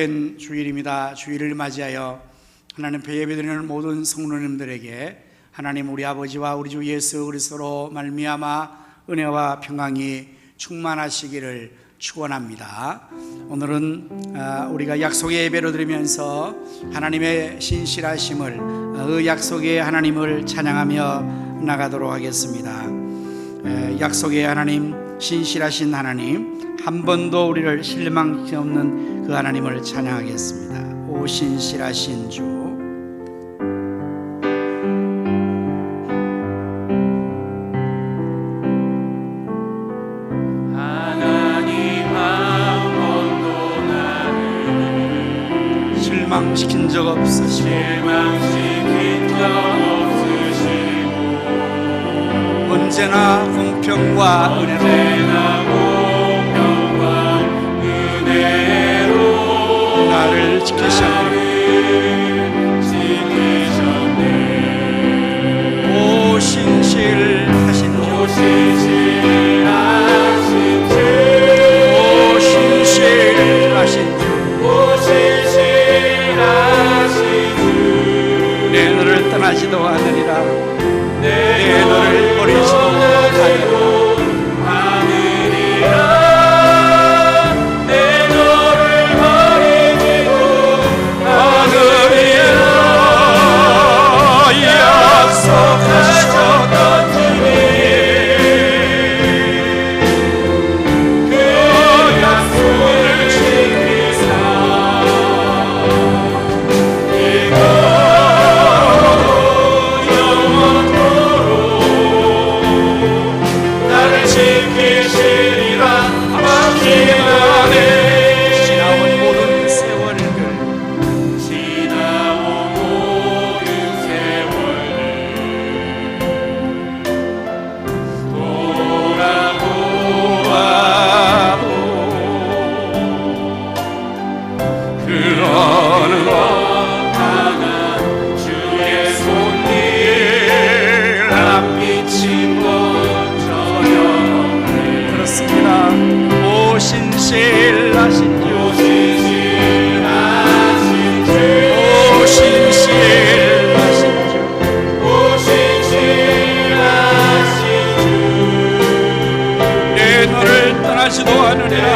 복된 주일입니다. 주일을 맞이하여 하나님 앞에 예배드리는 모든 성도님들에게 하나님 우리 아버지와 우리 주 예수 그리스도로 말미암아 은혜와 평강이 충만하시기를 축원합니다. 오늘은 우리가 약속의 예배를 드리면서 하나님의 신실하심을, 그 약속의 하나님을 찬양하며 나가도록 하겠습니다. 약속의 하나님, 신실하신 하나님, 한 번도 우리를 실망시키지 없는 그 하나님을 찬양하겠습니다. 오 신실하신 주, 하나님 한 번도 나를 실망시킨 적 없으시고 언제나 공평과 은혜로 나를 지키셨네. 오 신실하신 주, 오 신실하신 주, 내 너를 떠나지도 않으리라. 내 너를 버리지도 않으리라. 내 너를 버리지도 않으리라. 약속하셨던 주님, 그 약속을 지키사 나를 지키시리라. 기만해. 지나온 모든 세월들, 지나온 모든 세월들 돌아보아도 그 어느 것 하나 주의 손길 안 비친 것 전혀 없네. 그렇습니다. 오 신실하신 주, 오 신실하신 주, 내 너를 떠나지도 않으리라.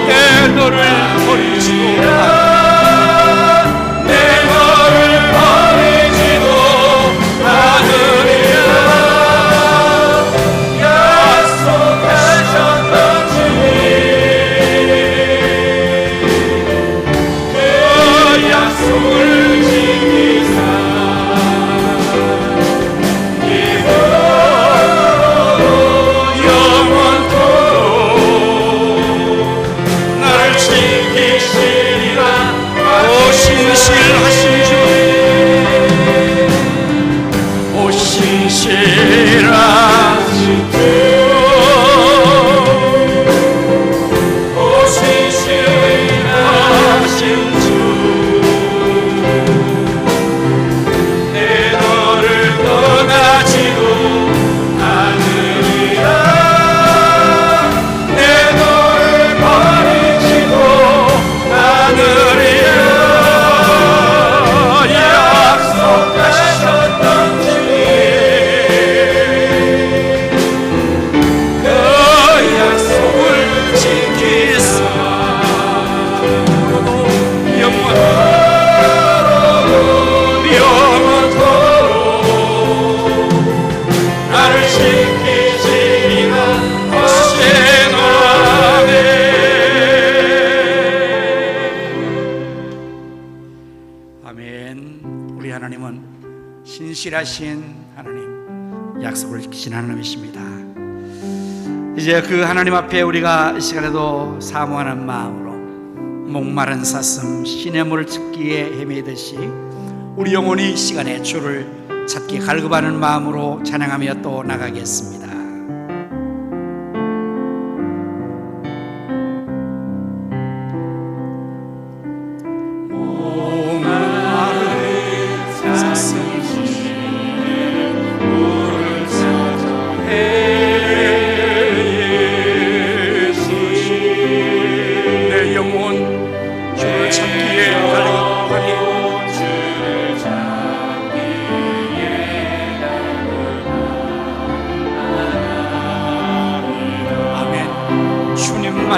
내 너를 버리지도 않으리라. 내 너를 버리지도 않으리라. 약속하셨던 주님, 그 약속을 지키사 영원토록 나를 지키시리라. 오 신실하신 주, 오 신실하신 주, 오 신실하신 주, 내 너를 떠나지도 않으리라. 내 너를 버리지도 않으리라. 약속하셨던 주님, 그 약속을 지키사 영원토록 나를 지키시리라. 신원해. 아멘. 우리 하나님은 신실하신 하나님, 약속을 지키신 하나님이십니다. 이제 그 하나님 앞에 우리가 이 시간에도 사모하는 마음으로 목마른 사슴 시냇물을 찾기에 헤매듯이 우리 영혼이 이 시간에 주를 찾기 갈급하는 마음으로 찬양하며 또 나가겠습니다.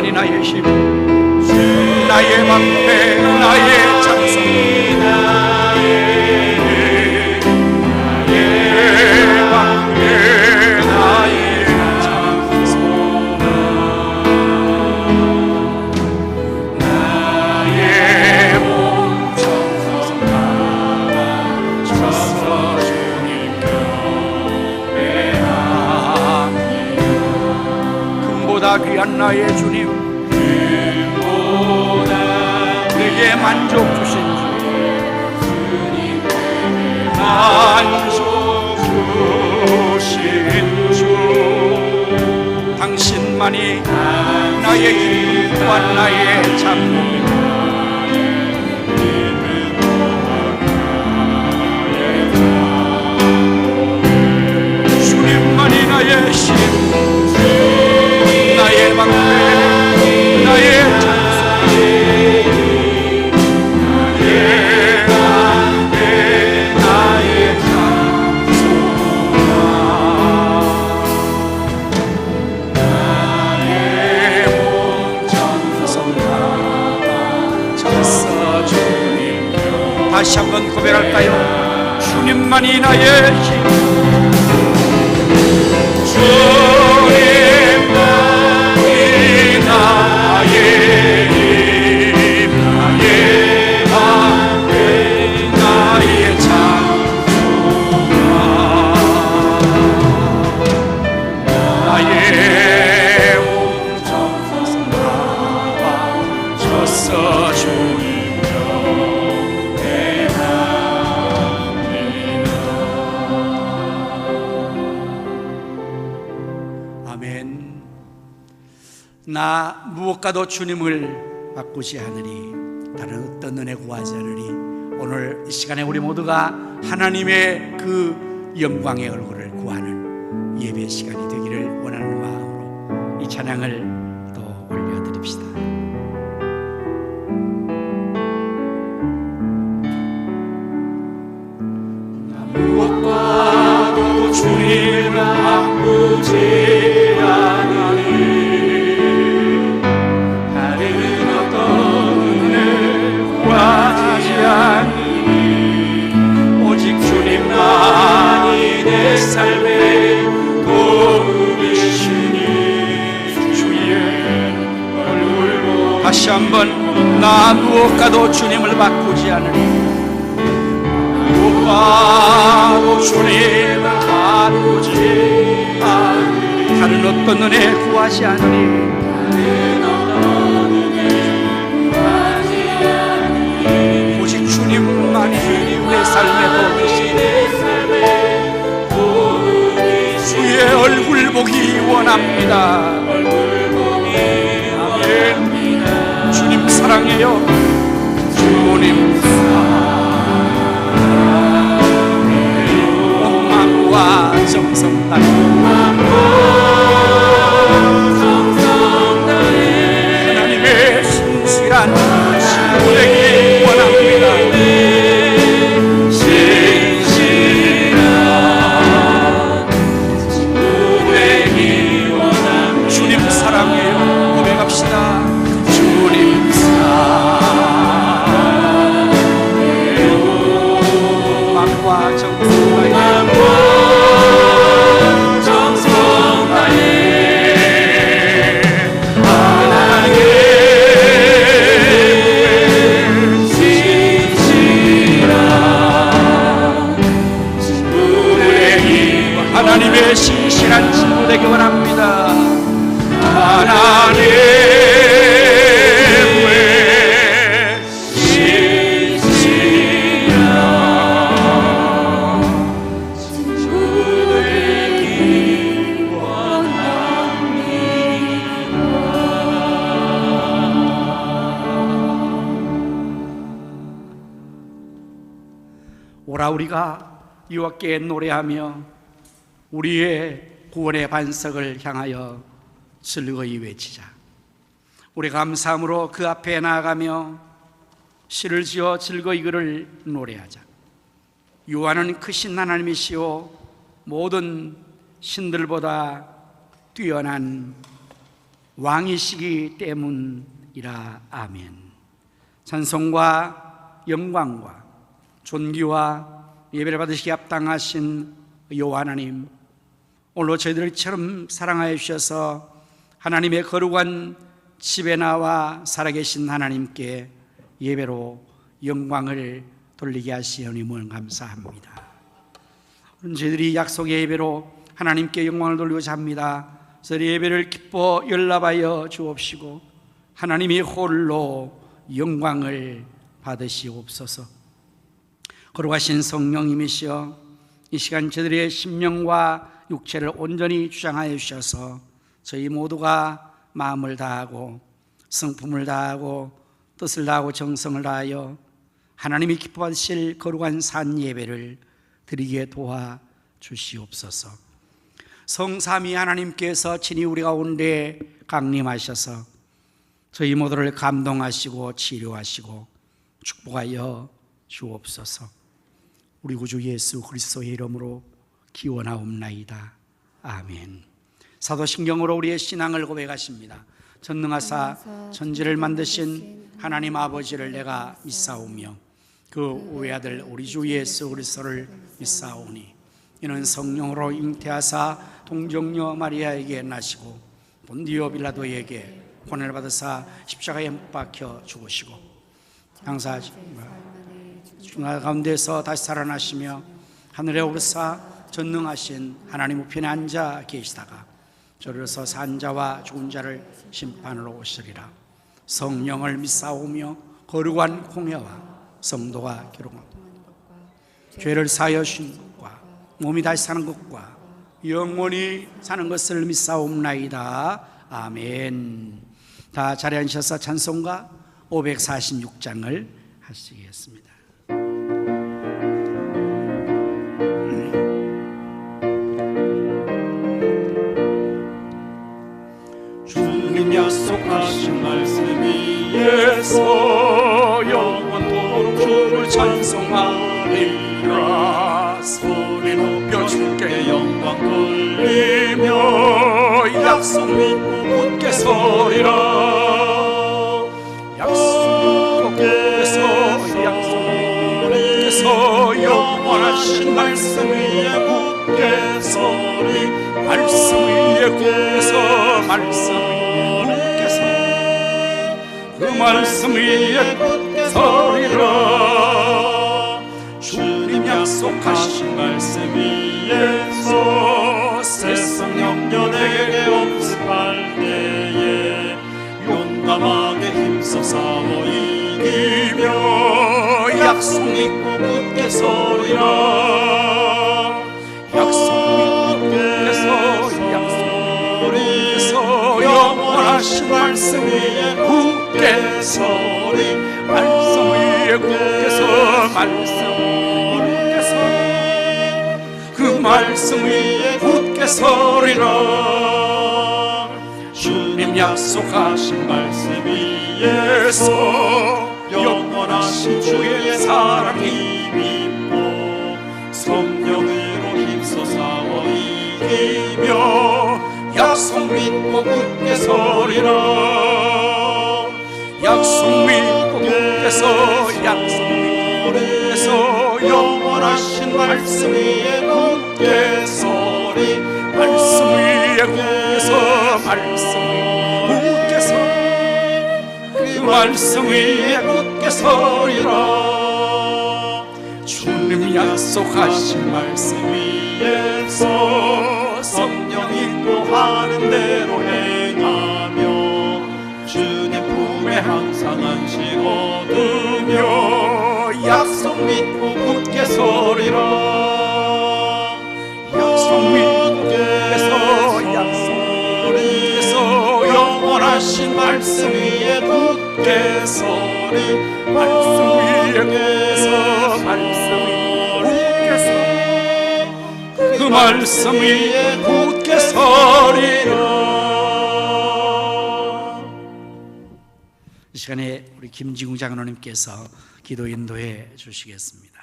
주님만이 나의 힘, 나의 방패, 나의 장성, 나의 방패, 나의 장성, 나의 몸 정성 감아줘서 주님 곁에 함께 금보다 귀한 나의 주님, 내게 만족 주신 주, 만족 주신 주, 당신만이 나의 힘 또한 나의 장목, 주님만이 나의 힘, 나의 방패, 나의 장목, 다시 한번 고백할까요? 주님만이 나의 힘, 주님만이 나의 힘, 나의 방패, 나의 장소가, 나의 온 정성 감아줘서 주님 나 무엇과도 주님을 바꾸지 않으리, 다른 어떤 은혜 구하지 않으리. 오늘 이 시간에 우리 모두가 하나님의 그 영광의 얼굴을 구하는 예배 시간이 되기를 원하는 마음으로 이 찬양을 또 올려드립시다. 나 무엇과도 주님을 바꾸지 않으리, 오직 주님만이 내 삶의 도움이시니 주의 얼굴 보고 다시 한번 나 무엇과도 주님을 바꾸지 않으리, 무엇과도 주님을 바꾸지 않으리, 다른 어떤 은혜 구하지 않으리, 주님만이 내 삶의 도움이시니 주의 얼굴 보기 원합니다. 아멘. 주님 사랑해요. 주님 사랑해요. 온 마음과 정성 다해 하나님의 신실한 신부되기 원합니다. 주님 사랑해요. 고백합시다. 주님 사랑해요. 마음과 정성 다해 하나님의 하나님의 신실한 친구 되기 원합니다. 하나님의 신실한 친구 되기 원합니다. 오라 우리가 여호와께 노래하며 우리의 구원의 반석을 향하여 즐거이 외치자. 우리 감사함으로 그 앞에 나아가며 시를 지어 즐거이 그를 노래하자. 여호와는 크신 하나님이시오 모든 신들보다 뛰어난 왕이시기 때문이라. 아멘. 찬송과 영광과 존귀와 예배를 받으시기 합당하신 여호와 하나님, 오늘도 저희들을 처럼 사랑하여 주셔서 하나님의 거룩한 집에 나와 살아계신 하나님께 예배로 영광을 돌리게 하시오니 감사합니다. 저희들이 약속의 예배로 하나님께 영광을 돌리고자 합니다. 저희 예배를 기뻐 연락하여 주옵시고 하나님이 홀로 영광을 받으시옵소서. 거룩하신 성령님이시여, 이 시간 저희들의 심령과 육체를 온전히 주장하여 주셔서 저희 모두가 마음을 다하고 성품을 다하고 뜻을 다하고 정성을 다하여 하나님이 기뻐하실 거룩한 산 예배를 드리게 도와주시옵소서. 성삼위 하나님께서 친히 우리 가운데 강림하셔서 저희 모두를 감동하시고 치료하시고 축복하여 주옵소서. 우리 구주 예수 그리스도의 이름으로 기원하옵나이다. 아멘. 사도신경으로 우리의 신앙을 고백하십니다. 전능하사 천지를 만드신 하나님 아버지를 내가 믿사오며 그 외아들 우리 주 예수 그리스도를 믿사오니 이는 성령으로 잉태하사 동정녀 마리아에게 나시고 본디오 빌라도에게 고난을 받으사 십자가에 못 박혀 죽으시고 장사 중화 가운데서 다시 살아나시며 하늘에 오르사 전능하신 하나님 우편에 앉아 계시다가 저리로서 산 자와 죽은 자를 심판으로 오시리라. 성령을 믿사오며 거룩한 공회와 성도가 기록하고 죄를 사하여 주신 것과 몸이 다시 사는 것과 영원히 사는 것을 믿사옵나이다. 아멘. 다 자리에 앉으셔서 찬송가 546장을 하시겠습니다. 주님 약속하신 말씀 위에서 영원토록 주를 찬송하리라. 소리 높여 주께 영광 돌리며 약속 믿고 굳게 서리라. 약속 굳게 서 영원하신 말씀 위에 굳게 서리. 말씀 위에 굳게 서 말씀 위에 굳게 서 그 말씀 위에 굳게 서리라. 주님 약속하신 말씀 위에서 세상 영년에게 엄습할 때에 용감하게 힘써 싸워 이기며 약속 믿고 굳게 서리라. 약속 믿고 굳게 서 영원하신 말씀 위에 굳게 서리. 말씀 위에 굳게 서 말씀 굳게 서 그 말씀 위에 굳게 서리라. 주님 약속하신 말씀 위에서 영원하신 주의 사랑 힘입고 성령으로 힘써 싸워 이기며 약속 믿고 굳게 서리라. 약속 믿고 굳게 서 약속 믿고 굳게 서 영원하신 말씀 위에 굳게 서리. 말씀 위에 굳게 서 말씀 위에 굳게 서 그 말씀 위에 굳게 서리라. 주님 약속하신 말씀 위에서 성령 인도하는 대로 행하며 주님 품에 항상 안식 얻으며 약속 믿고 굳게 서리라. 약속 믿고 굳게 서 약속 믿고 서 영원하신 말씀 위에 굳게 서리. 말씀 위에 굳게 서 말씀 위에 굳게 서 그 말씀 위에 굳게 서리라. 이 시간에 우리 김지궁 장로님께서 기도 인도해 주시겠습니다.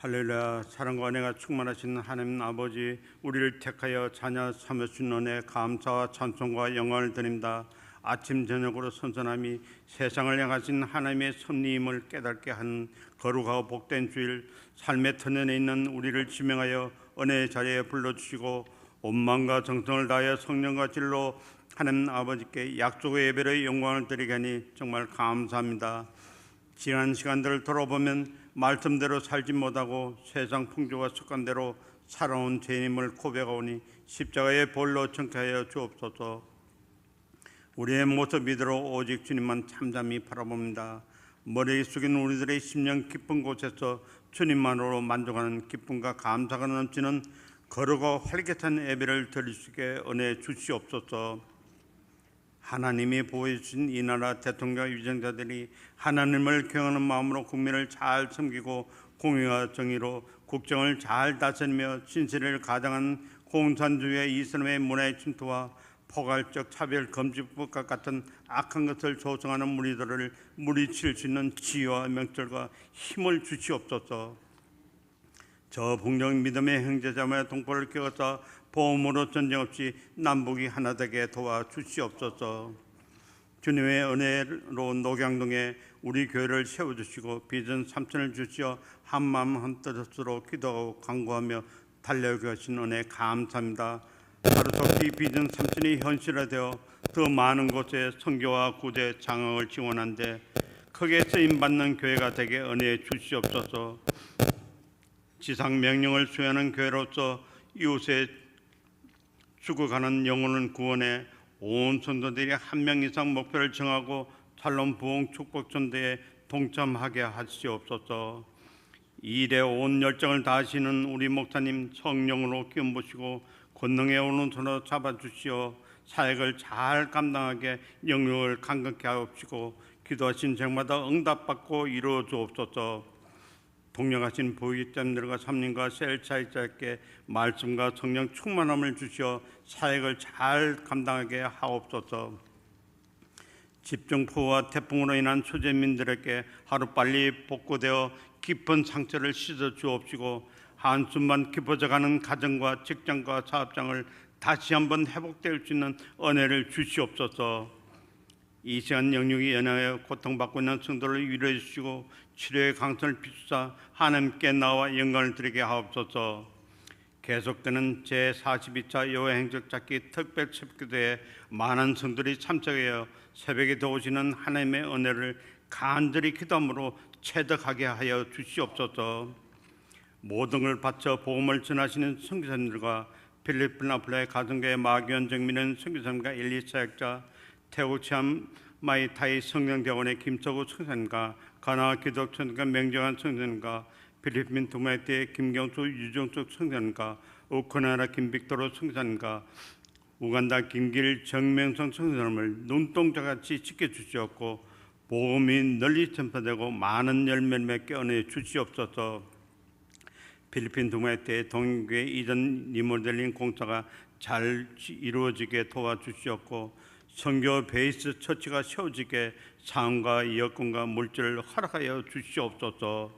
할렐루야. 사랑과 은혜가 충만하신 하나님 아버지, 우리를 택하여 자녀 삼으신 은혜 감사와 찬송과 영광을 드립니다. 아침 저녁으로 선선함이 세상을 향하신 하나님의 섭리임을 깨닫게 하는 거룩하고 복된 주일, 삶의 터전에 있는 우리를 지명하여 은혜의 자리에 불러주시고 온 마음과 정성을 다하여 성령과 진리로 하나님 아버지께 약속의 예배의 영광을 드리게 하니 정말 감사합니다. 지난 시간들을 돌아보면 말씀대로 살지 못하고 세상 풍조와 습관대로 살아온 죄인임을 고백하오니 십자가의 볼로 청케하여 주옵소서. 우리의 모습 이대로 오직 주님만 잠잠히 바라봅니다. 머리 숙인 우리들의 심령 깊은 곳에서 주님만으로 만족하는 기쁨과 감사가 넘치는 거룩하고 활기찬 예배를 드릴 수 있게 은혜 주시옵소서. 하나님이 보여주신 이 나라 대통령 위정자들이 하나님을 경외하는 마음으로 국민을 잘 섬기고 공의와 정의로 국정을 잘 다스리며 진실을 가장한 공산주의의 이슬람의 문화의 침투와 포괄적 차별 금지법과 같은 악한 것을 조성하는 무리들을 물리칠 수 있는 지혜와 명철과 힘을 주시옵소서. 저 북녘 믿음의 형제자매의 동포를 껴서 보험으로 전쟁 없이 남북이 하나 되게 도와주시옵소서. 주님의 은혜로 녹양동에 우리 교회를 세워주시고 비전 3천을 주시어 한마음 한뜻으로 기도하고 간구하며 달려가신 은혜 감사합니다. 하루속히 비전 3천이 현실화되어 더 많은 곳에 선교와 구제 장학을 지원한 데 크게 쓰임받는 교회가 되게 은혜해 주시옵소서. 지상 명령을 수행하는 교회로서 이웃의 죽어가는 영혼을 구원해 온 성도들이 한 명 이상 목표를 정하고 살롬 부흥 축복 전대에 동참하게 하시옵소서. 이 일에 온 열정을 다하시는 우리 목사님 성령으로 기름 부시고 권능의 오른손으로 잡아주시어 사역을 잘 감당하게 영역을 강건케 하옵시고 기도하신 적마다 응답받고 이루어 주옵소서. 동력하신 부의장들과 삼림과 셀차이자께 말씀과 성령 충만함을 주시어 사역을 잘 감당하게 하옵소서. 집중포와 태풍으로 인한 수재민들에게 하루빨리 복구되어 깊은 상처를 씻어 주옵시고 한숨만 깊어져가는 가정과 직장과 사업장을 다시 한번 회복될 수 있는 은혜를 주시옵소서. 이 시간 영육이 연하여 고통받고 있는 성도를 위로해 주시고 치료의 강선을 비추사 하나님께 나와 영광을 드리게 하옵소서. 계속되는 제42차 여호와 행적 찾기 특별 새벽기도에 많은 성도들이 참석하여 새벽에 도우시는 하나님의 은혜를 간절히 기도함으로 체득하게 하여 주시옵소서. 모든 걸 바쳐 복음을 전하시는 선교사님들과 필리핀나플라의 가정교회 마귀원 정민은 선교사님과 엘리 사역자, 태국 치암 마이타이 성령대원의 김서구 선교사님과 가나 기독천과 명정한 선교사님과 필리핀 두마이티의 김경수 유정숙 선교사님과 우크라이나 김빅토로 선교사님과 우간다 김길 정명성 선교사님을 눈동자같이 지켜주시옵고 복음이 널리 전파되고 많은 열매를 맺게 은혜해 주시옵소서. 필리핀 두마이티의 동교회 이전 리모델링 공사가 잘 이루어지게 도와주시옵고 선교 베이스 처치가 세워지게 상과 여건과 물질을 허락하여 주시옵소서.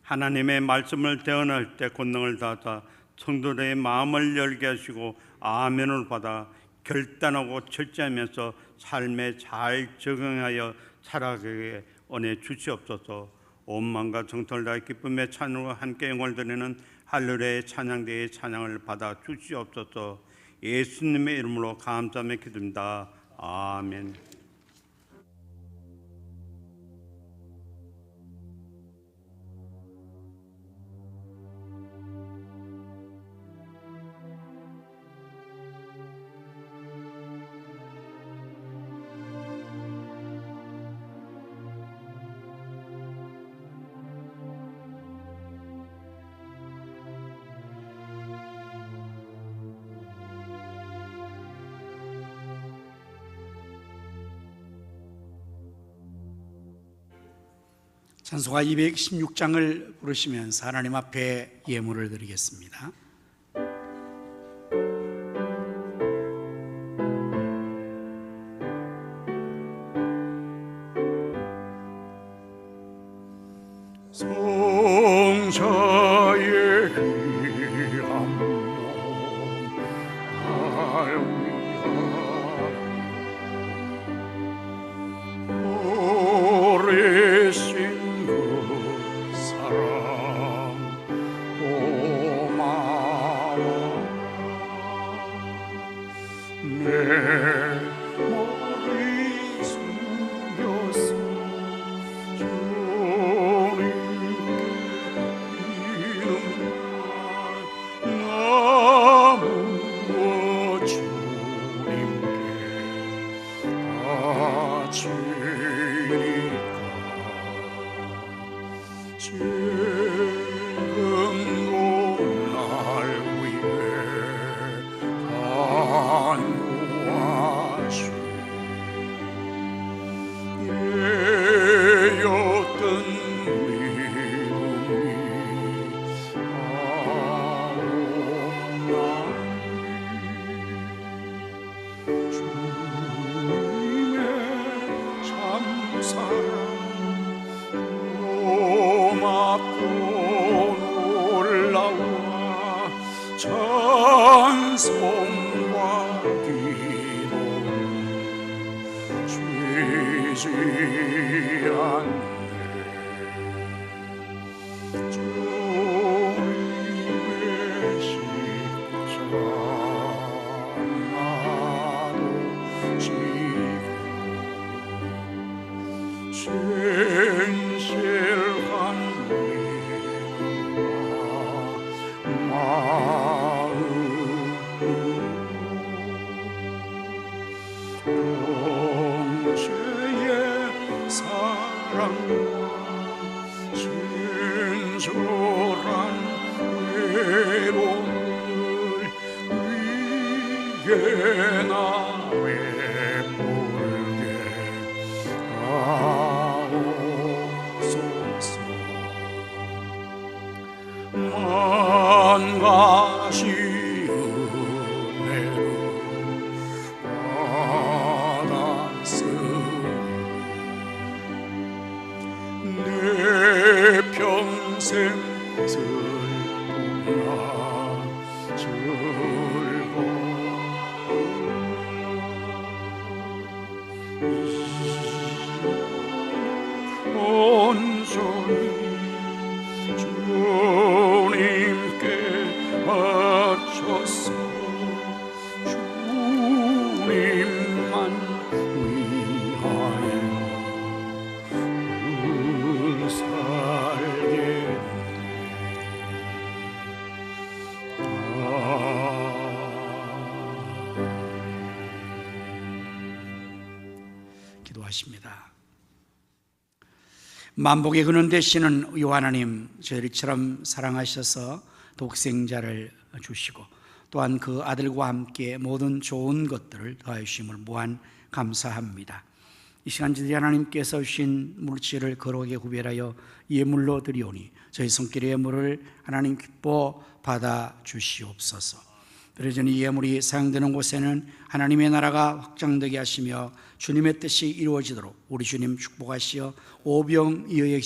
하나님의 말씀을 대언할 때 권능을 다하사 성도들의 마음을 열게 하시고 아멘을 받아 결단하고 철저하면서 삶에 잘 적응하여 살아가게 은혜 주시옵소서. 온 마음과 정성을 다해 기쁨의 찬양과 함께 영광을 드리는 할렐루야의 찬양대의 찬양을 받아 주시옵소서. 예수님의 이름으로 감사하며 기도합니다. 아멘. 찬송가 216장을 부르시면서 하나님 앞에 예물을 드리겠습니다. 성삼 저의 귀한 몸 날 위하여 오래신 그 사랑 고마워 내 머리 숙여서 주님께 너무 주님께 바치니까 지금도 날 위해 간구하시 예였던 믿음이 주님의 참사랑 고맙고 놀라워 찬송과 기도 쉬지 않네 주님의 십자가 나도 지고 신실한 믿음과 마음으로 영재의 사랑과 친절한 외로움을 위에 나 베풀게 하옵소서. 만 가지 은혜를 받았으니 내 평생 슬픔과 온전히 주님께 바쳐서 주님만 위하여 늘 살겠네. 기도하십니다. 만복의 근원 되시는 요 하나님, 저희처럼 사랑하셔서 독생자를 주시고 또한 그 아들과 함께 모든 좋은 것들을 더하여 주심을 무한 감사합니다. 이 시간 저희 하나님께서 주신 물질을 거룩하게 구별하여 예물로 드리오니 저희 손길의 예물을 하나님 기뻐 받아 주시옵소서. 그러저는 이 예물이 사용되는 곳에는 하나님의 나라가 확장되게 하시며 주님의 뜻이 이루어지도록 우리 주님 축복하시어 오병이어의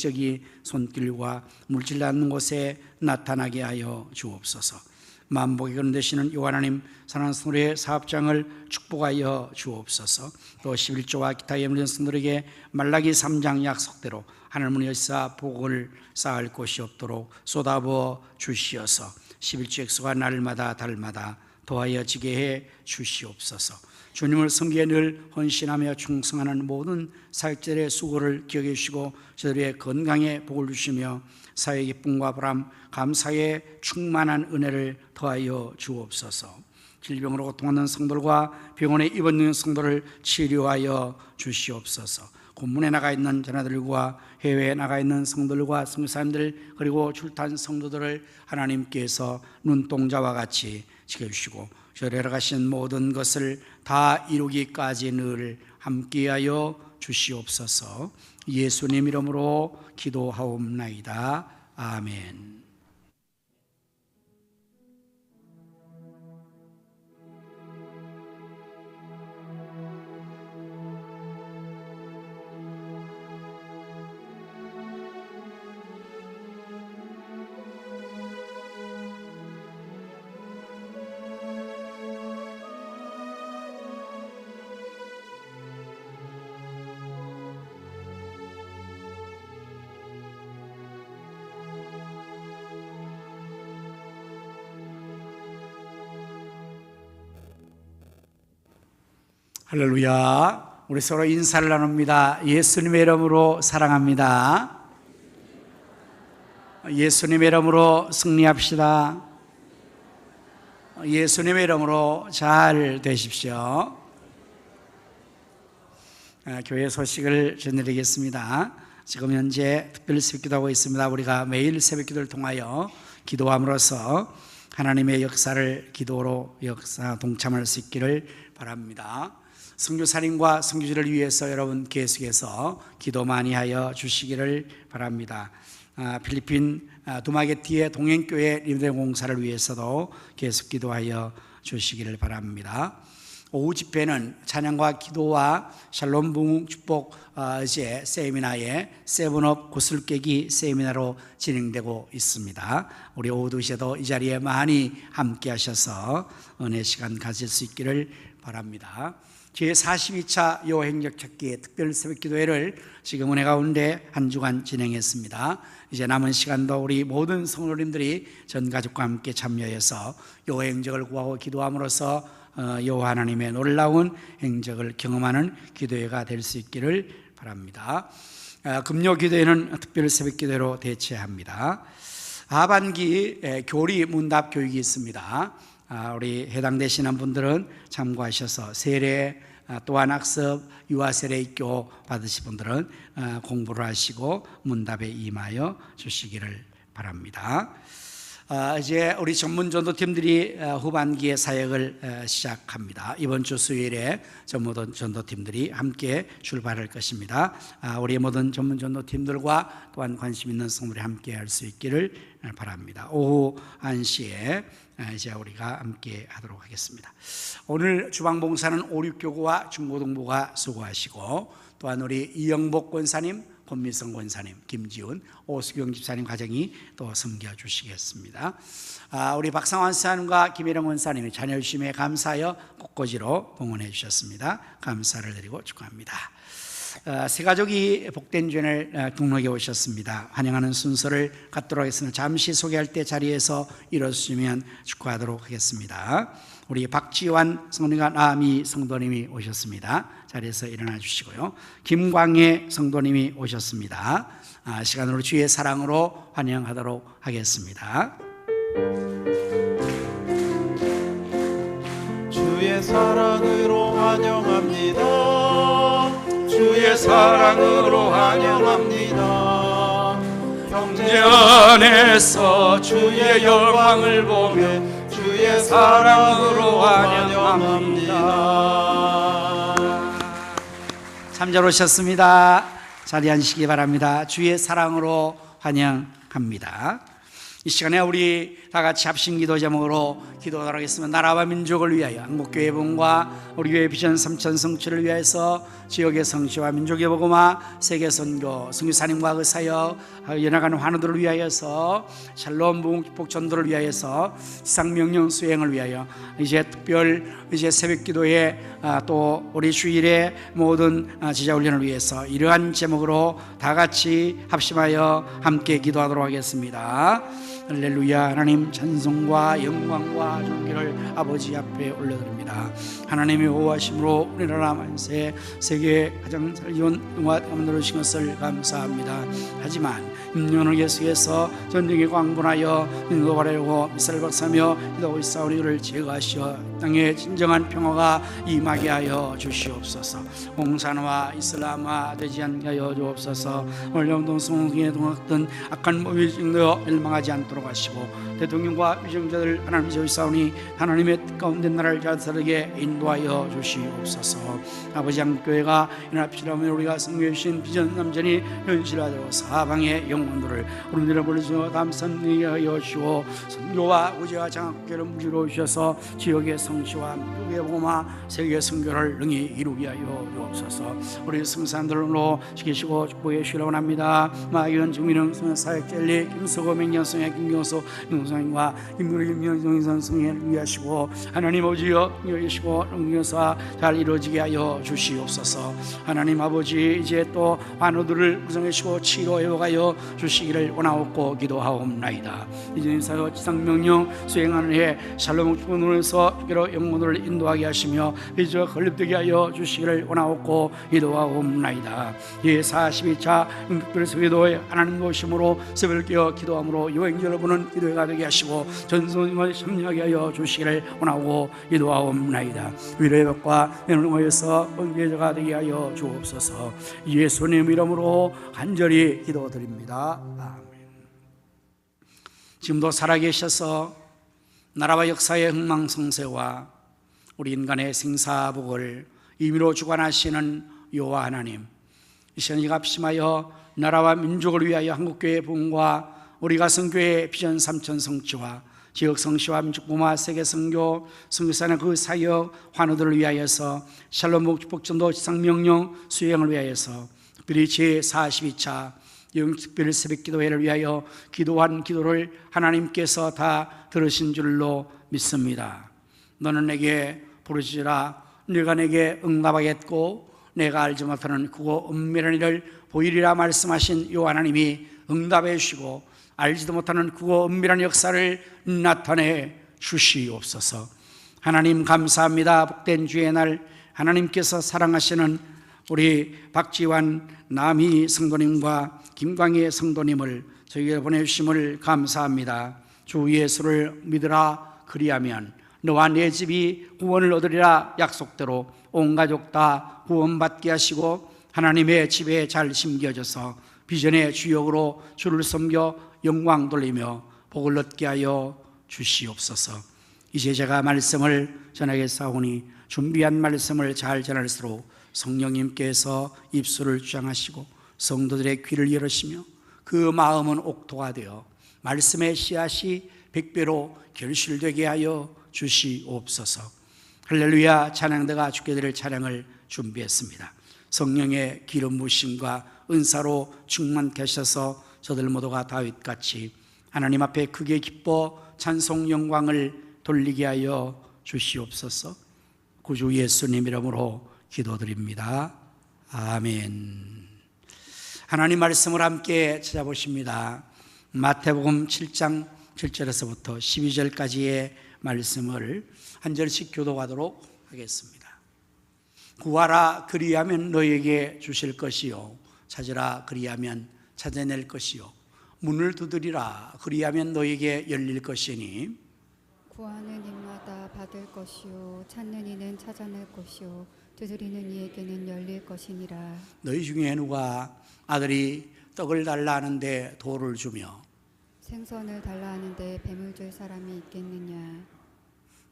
손길과 물질 닿는 곳에 나타나게 하여 주옵소서. 만복의 근원 되시는 요 하나님, 사랑하는 성도의 사업장을 축복하여 주옵소서. 또 11조와 기타 예물전 성도에게 말라기 3장 약속대로 하늘문 열사 복을 쌓을 곳이 없도록 쏟아부어 주시어서 11조 액수가 날마다 달마다 더하여 지게 해 주시옵소서. 주님을 섬기에 늘 헌신하며 충성하는 모든 사역자의 수고를 기억해 주시고 저들의 건강에 복을 주시며 사회 기쁨과 보람, 감사의 충만한 은혜를 더하여 주옵소서. 질병으로 고통하는 성도들과 병원에 입원 중인 성도를 치료하여 주시옵소서. 군문에 나가 있는 자녀들과 해외에 나가 있는 성도들과 성사님들 그리고 출탄 성도들을 하나님께서 눈동자와 같이 지켜주시고 저를 가신 모든 것을 다 이루기까지 늘 함께하여 주시옵소서. 예수님 이름으로 기도하옵나이다. 아멘. 할렐루야. 우리 서로 인사를 나눕니다. 예수님의 이름으로 사랑합니다. 예수님의 이름으로 승리합시다. 예수님의 이름으로 잘 되십시오. 교회 소식을 전해드리겠습니다. 지금 현재 특별 새벽기도 하고 있습니다. 우리가 매일 새벽기도를 통하여 기도함으로써 하나님의 역사를 기도로 동참할 수 있기를 바랍니다. 선교사님과 선교지를 위해서 여러분 계속해서 기도 많이 하여 주시기를 바랍니다. 필리핀 두마게티의 동행교회 리베 공사를 위해서도 계속 기도하여 주시기를 바랍니다. 오후 집회는 찬양과 기도와 샬롬 부흥 축복 이제 세미나의 세븐업 구슬깨기 세미나로 진행되고 있습니다. 우리 오후 2시에도 이 자리에 많이 함께 하셔서 은혜 시간 가질 수 있기를 바랍니다. 제42차 여행역 찾기 특별 새벽기도회를 지금 은혜 가운데 한 주간 진행했습니다. 이제 남은 시간도 우리 모든 성도님들이 전 가족과 함께 참여해서 여호와의 행적을 구하고 기도함으로써 여호와 하나님의 놀라운 행적을 경험하는 기도회가 될 수 있기를 바랍니다. 금요 기도회는 특별 새벽기도회로 대체합니다. 하반기 교리 문답 교육이 있습니다. 우리 해당되시는 분들은 참고하셔서 세례 또한 학습 유아 세례 입교 받으신 분들은 공부를 하시고 문답에 임하여 주시기를 바랍니다. 이제 우리 전문 전도팀들이 후반기에 사역을 시작합니다. 이번 주 수요일에 전문 전도팀들이 함께 출발할 것입니다. 우리 모든 전문 전도팀들과 또한 관심 있는 성도들이 함께 할 수 있기를 바랍니다. 오후 1시에 이제 우리가 함께 하도록 하겠습니다. 오늘 주방봉사는 5, 6교구와 중고등부가 수고하시고 또한 우리 이영복 권사님, 권미성 권사님, 김지훈, 오수경 집사님 가정이 또 섬겨주시겠습니다. 우리 박상환 사님과 김혜령 권사님이 자녀 주심에 감사하여 꽃꽂이로 봉헌해 주셨습니다. 감사를 드리고 축하합니다. 세 가족이 복된 주연을 등록해 오셨습니다. 환영하는 순서를 갖도록 하겠습니다. 잠시 소개할 때 자리에서 일어서시면 축하하도록 하겠습니다. 우리 박지환 성도님과 나미 성도님이 오셨습니다. 자리에서 일어나 주시고요. 김광혜 성도님이 오셨습니다. 시간으로 주의 사랑으로 환영하도록 하겠습니다. 주의 사랑으로 환영합니다. 주의 사랑으로 환영합니다. 형제 안에서 주의 영광을 보며 주의 사랑으로 환영합니다. 참 잘 오셨습니다. 자리 앉으시기 바랍니다. 주의 사랑으로 환영합니다. 이 시간에 우리 다 같이 합심기도 제목으로 기도하도록 하겠습니다. 나라와 민족을 위하여 한국교회 본과 우리 교회 비전 3천 성취를 위해서 지역의 성취와 민족의 복음화 세계 선교 선교사님과 그 사역 연합하는 환우들을 위하여서 샬롬 부흥 축복 전도를 위하여서 지상 명령 수행을 위하여 이제 특별 이제 새벽기도에 또 우리 주일에 모든 지자훈련을 위해서 이러한 제목으로 다 같이 합심하여 함께 기도하도록 하겠습니다. 할렐루야. 하나님 찬송과 영광과 존귀를 아버지 앞에 올려드립니다. 하나님의 보호하심으로 우리나라 만세 세계에 가장 살기운 영화 만들어주신 것을 감사합니다. 하지만 인연을 계속해서 전쟁에 광분하여 인도하려고 미사일 박사며 기도하고 있사오니 그를 제거하시어 땅에 진정한 평화가 임하게 하여 주시옵소서. 공산화 이슬람화 되지 않게 하여 주옵소서. 원령동 성공에 동학된 악한 모빌 증거 멸망하지 않도록 하시고 대통령과 위정자들 하나님 저희사오니 하나님의 뜻 가운데 나라를 자살하게 인도하여 주시옵소서. 아버지 한교회가 연합시라면 우리가 성교해 주신 비전 3전이 현실화되고 사방의 영혼들을 우리들을 불러주어 담선하게 하여 주시고 선교와 우제와 장학교를 무지로 주셔서 지역의 성취와 민족의 복음화 세계 선교를 능히 이루게 하여 주옵소서. 우리 승산들로 지키시고 축복해 주시라고 합니다. 마의원 정민영 사역젤리 김수고 맹년성의 김경서 영상과 김경선 성인을 위하시고 하나님 아버지여 여기시고 영경사 잘 이루어지게 하여 주시옵소서. 하나님 아버지 이제 또 환우들을 구성하시고 치료해 가여 주시기를 원하옵고 기도하옵나이다. 이제 사요 지상명령 수행하는 해 샬롬 축복으로서 주께로 영혼을 인도하게 하시며 이제 건립되게 하여 주시기를 원하옵고 기도하옵나이다. 예 42차 특별히 기도에 하나님 오심으로 새벽을 깨어 기도함으로 여행 여러분은 기도회가 되게 하시고 전선을 참여하게 하여 주시기를 원하고 기도하옵나이다. 위로의 벽과 영광에서 번개자가 되게 하여 주옵소서. 예수님 이름으로 간절히 기도드립니다. 아멘. 지금도 살아계셔서 나라와 역사의 흥망성쇠와 우리 인간의 생사복을 임의로 주관하시는 여호와 하나님, 이 시간에 합심하여 나라와 민족을 위하여 한국교회 부흥과 우리 가성교회 비전 3천 성취와 지역 성취와 민족부마 세계 선교 선교사나 그 사역 환우들을 위하여서 샬롬 축복전도 지상명령 수행을 위하여서 특별히 제42차 영특별 새벽기도회를 위하여 기도한 기도를 하나님께서 다 들으신 줄로 믿습니다. 너는 내게 부르짖으라 네가 내게 응답하겠고 내가 알지 못하는 그거 은밀한 일을 보이리라 말씀하신 요 하나님이 응답해 주시고 알지도 못하는 그거 은밀한 역사를 나타내 주시옵소서. 하나님 감사합니다. 복된 주의 날 하나님께서 사랑하시는 우리 박지환 남희 성도님과 김광희 성도님을 저희에게 보내주심을 감사합니다. 주 예수를 믿으라 그리하면 너와 내 집이 구원을 얻으리라 약속대로 온 가족 다 구원받게 하시고 하나님의 집에 잘 심겨져서 비전의 주역으로 주를 섬겨 영광 돌리며 복을 얻게 하여 주시옵소서. 이제 제가 말씀을 전하겠사오니 준비한 말씀을 잘 전할수록 성령님께서 입술을 주장하시고 성도들의 귀를 열으시며 그 마음은 옥토가 되어 말씀의 씨앗이 백배로 결실되게 하여 주시옵소서. 할렐루야. 찬양대가 주께 드릴 찬양을 준비했습니다. 성령의 기름 부으심과 은사로 충만케 하셔서 저들 모두가 다윗같이 하나님 앞에 크게 기뻐 찬송 영광을 돌리게 하여 주시옵소서. 구주 예수님 이름으로 기도드립니다. 아멘. 하나님 말씀을 함께 찾아보십니다. 마태복음 7장 7절에서부터 12절까지의 말씀을 한 절씩 교도하도록 하겠습니다. 구하라 그리하면 너에게 주실 것이요 찾으라 그리하면 찾아낼 것이요 문을 두드리라 그리하면 너에게 열릴 것이니 구하는 입마다 받을 것이요 찾는 이는 찾아낼 것이요 두드리는 이에게는 열릴 것이니라. 너희 중에 누가 아들이 떡을 달라 하는데 돌을 주며 생선을 달라 하는데 뱀을 줄 사람이 있겠느냐.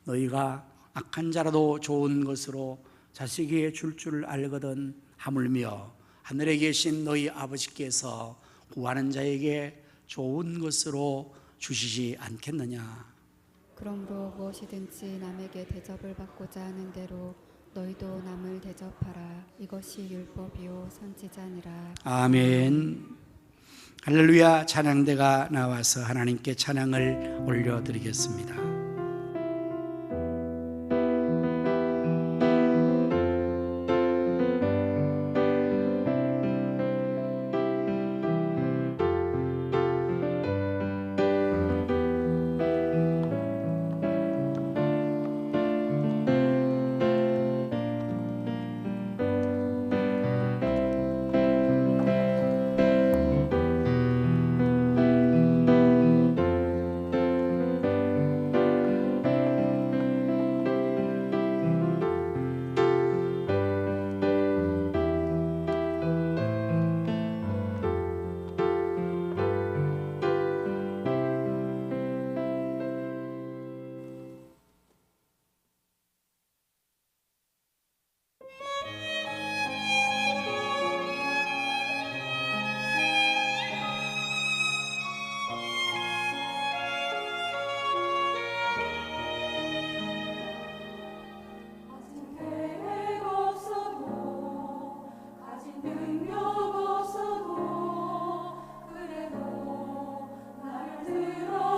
너희가 악한 자라도 좋은 것으로 자식에게 줄 줄 알거든 하물며 하늘에 계신 너희 아버지께서 구하는 자에게 좋은 것으로 주시지 않겠느냐. 그러므로 무엇이든지 남에게 대접을 받고자 하는 대로 너희도 남을 대접하라. 이것이 율법이요 선지자니라. 아멘. 할렐루야. 찬양대가 나와서 하나님께 찬양을 올려드리겠습니다. 능력 없어도 그래도 나를 들어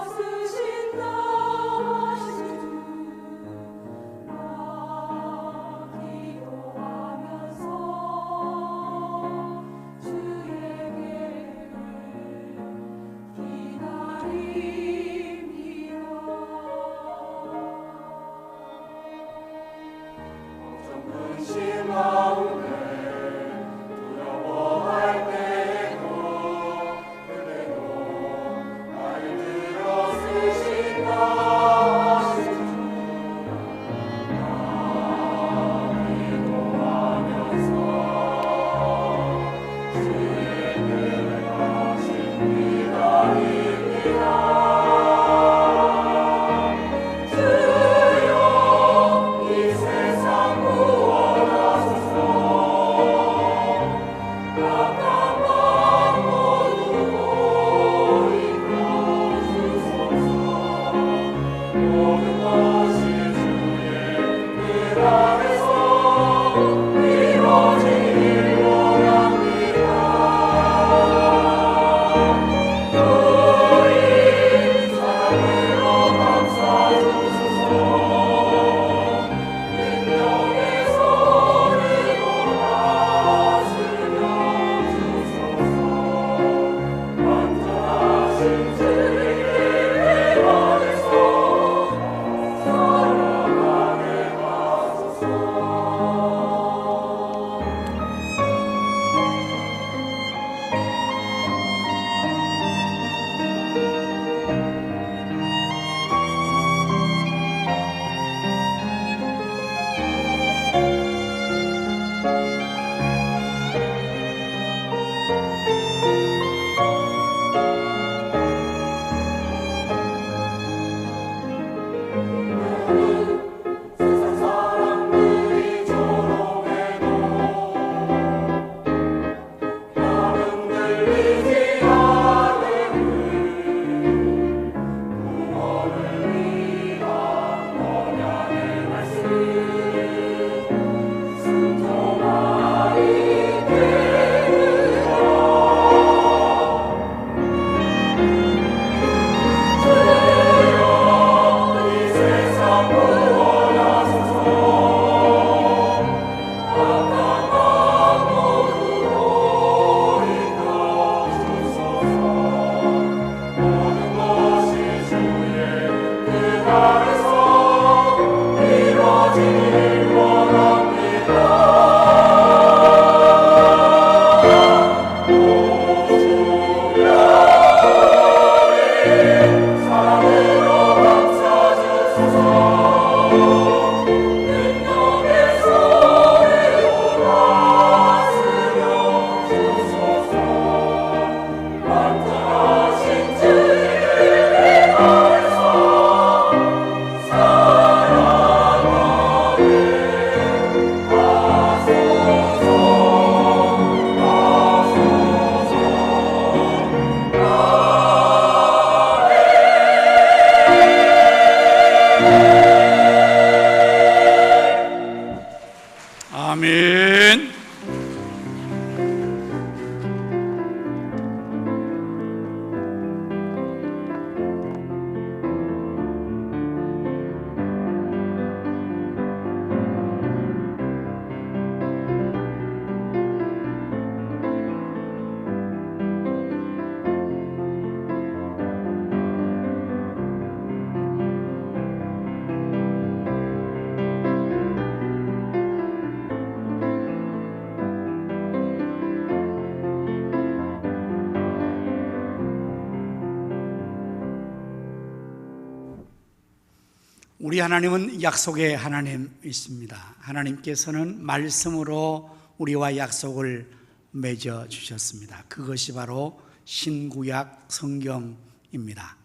우리 하나님은 약속의 하나님이십니다. 하나님께서는 말씀으로 우리와 약속을 맺어 주셨습니다. 그것이 바로 신구약 성경입니다.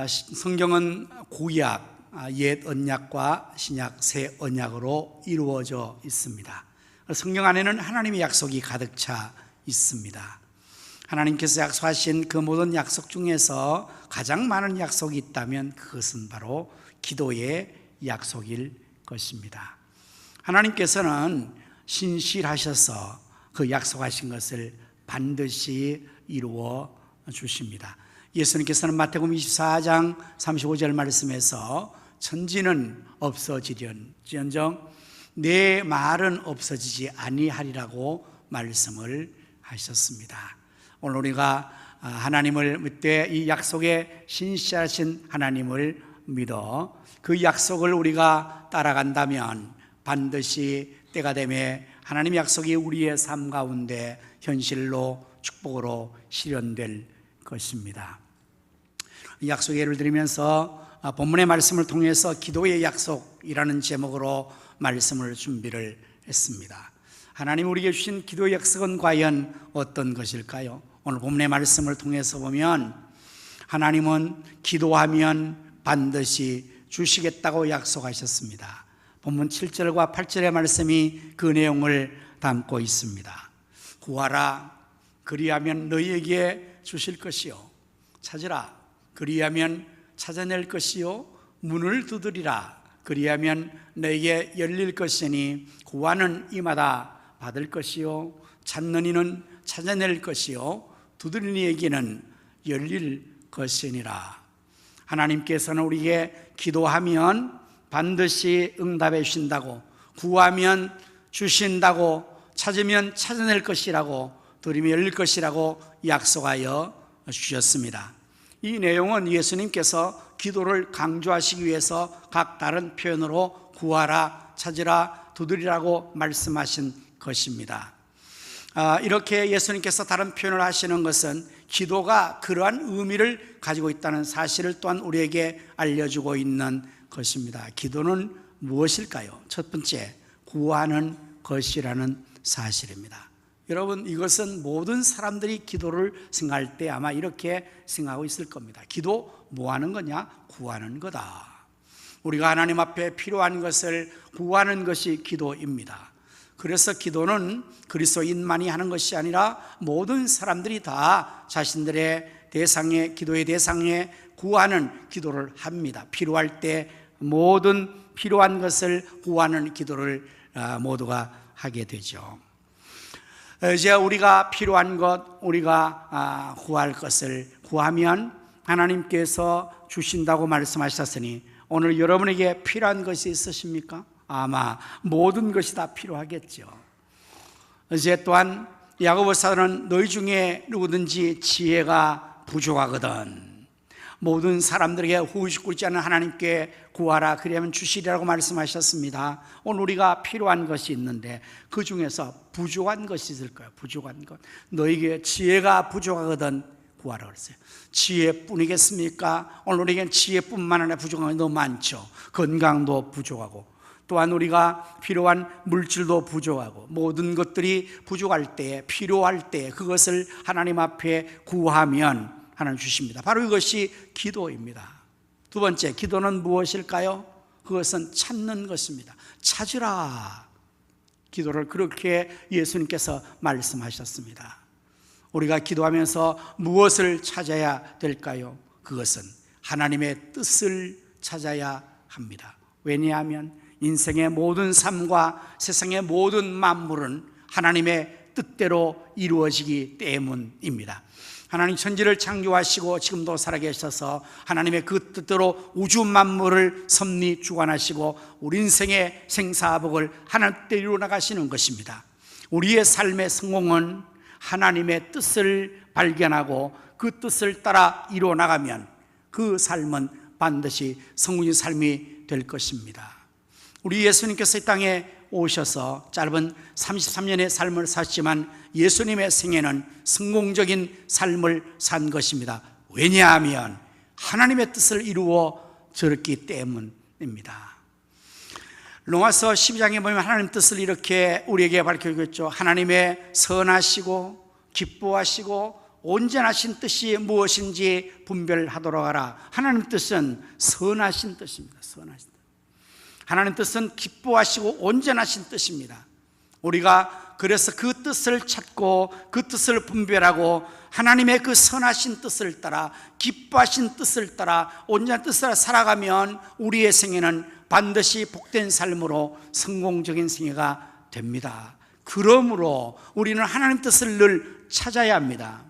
성경은 구약, 옛 언약과 신약 새 언약으로 이루어져 있습니다. 성경 안에는 하나님의 약속이 가득 차 있습니다. 하나님께서 약속하신 그 모든 약속 중에서 가장 많은 약속이 있다면 그것은 바로 기도의 약속일 것입니다. 하나님께서는 신실하셔서 그 약속하신 것을 반드시 이루어 주십니다. 예수님께서는 마태복음 24장 35절 말씀에서 천지는 없어지련지언정 내 말은 없어지지 아니하리라고 말씀을 하셨습니다. 오늘 우리가 하나님을 믿되 이 약속에 신실하신 하나님을 믿어 그 약속을 우리가 따라간다면 반드시 때가 되매 하나님의 약속이 우리의 삶 가운데 현실로 축복으로 실현될 것입니다. 이 약속의 예를 들면서 본문의 말씀을 통해서 기도의 약속이라는 제목으로 말씀을 준비를 했습니다. 하나님 우리에게 주신 기도의 약속은 과연 어떤 것일까요? 오늘 본문의 말씀을 통해서 보면 하나님은 기도하면 반드시 주시겠다고 약속하셨습니다. 본문 7절과 8절의 말씀이 그 내용을 담고 있습니다. 구하라 그리하면 너희에게 주실 것이요 찾으라 그리하면 찾아낼 것이요 문을 두드리라 그리하면 너희에게 열릴 것이니 구하는 이마다 받을 것이요 찾는 이는 찾아낼 것이요 두드리는 이에게는 열릴 것이니라. 하나님께서는 우리에게 기도하면 반드시 응답해 주신다고, 구하면 주신다고, 찾으면 찾아낼 것이라고, 두드리면 열릴 것이라고 약속하여 주셨습니다. 이 내용은 예수님께서 기도를 강조하시기 위해서 각 다른 표현으로 구하라, 찾으라, 두드리라고 말씀하신 것입니다. 이렇게 예수님께서 다른 표현을 하시는 것은 기도가 그러한 의미를 가지고 있다는 사실을 또한 우리에게 알려주고 있는 것입니다. 기도는 무엇일까요? 첫 번째, 구하는 것이라는 사실입니다. 여러분, 이것은 모든 사람들이 기도를 생각할 때 아마 이렇게 생각하고 있을 겁니다. 기도 뭐 하는 거냐? 구하는 거다. 우리가 하나님 앞에 필요한 것을 구하는 것이 기도입니다. 그래서 기도는 그리스도인만이 하는 것이 아니라 모든 사람들이 다 자신들의 대상에, 기도의 대상에 구하는 기도를 합니다. 필요할 때 모든 필요한 것을 구하는 기도를 모두가 하게 되죠. 이제 우리가 필요한 것, 우리가 구할 것을 구하면 하나님께서 주신다고 말씀하셨으니 오늘 여러분에게 필요한 것이 있으십니까? 아마 모든 것이 다 필요하겠죠. 이제 또한 야고보서는 너희 중에 누구든지 지혜가 부족하거든 모든 사람들에게 후식구지 않는 하나님께 구하라 그리하면 주시리라고 말씀하셨습니다. 오늘 우리가 필요한 것이 있는데 그 중에서 부족한 것이 있을 거예요. 부족한 것, 너에게 지혜가 부족하거든 구하라 그랬어요. 지혜뿐이겠습니까? 오늘 우리에겐 지혜뿐만 아니라 부족한 것이 너무 많죠. 건강도 부족하고 또한 우리가 필요한 물질도 부족하고 모든 것들이 부족할 때, 필요할 때 그것을 하나님 앞에 구하면 하나님 주십니다. 바로 이것이 기도입니다. 두 번째, 기도는 무엇일까요? 그것은 찾는 것입니다. 찾으라. 기도를 그렇게 예수님께서 말씀하셨습니다. 우리가 기도하면서 무엇을 찾아야 될까요? 그것은 하나님의 뜻을 찾아야 합니다. 왜냐하면 인생의 모든 삶과 세상의 모든 만물은 하나님의 뜻대로 이루어지기 때문입니다. 하나님 천지를 창조하시고 지금도 살아계셔서 하나님의 그 뜻대로 우주 만물을 섭리 주관하시고 우리 인생의 생사복을 하나님 뜻대로 이루어나가시는 것입니다. 우리의 삶의 성공은 하나님의 뜻을 발견하고 그 뜻을 따라 이루어나가면 그 삶은 반드시 성공의 삶이 될 것입니다. 우리 예수님께서 이 땅에 오셔서 짧은 33년의 삶을 사셨지만 예수님의 생애는 성공적인 삶을 산 것입니다. 왜냐하면 하나님의 뜻을 이루어 저렇기 때문입니다. 로마서 12장에 보면 하나님 뜻을 이렇게 우리에게 밝혀주겠죠. 하나님의 선하시고 기뻐하시고 온전하신 뜻이 무엇인지 분별하도록 하라. 하나님 뜻은 선하신 뜻입니다. 선하신 뜻. 하나님 뜻은 기뻐하시고 온전하신 뜻입니다. 우리가 그래서 그 뜻을 찾고 그 뜻을 분별하고 하나님의 그 선하신 뜻을 따라 기뻐하신 뜻을 따라 온전한 뜻을 따라 살아가면 우리의 생애는 반드시 복된 삶으로 성공적인 생애가 됩니다. 그러므로 우리는 하나님 뜻을 늘 찾아야 합니다.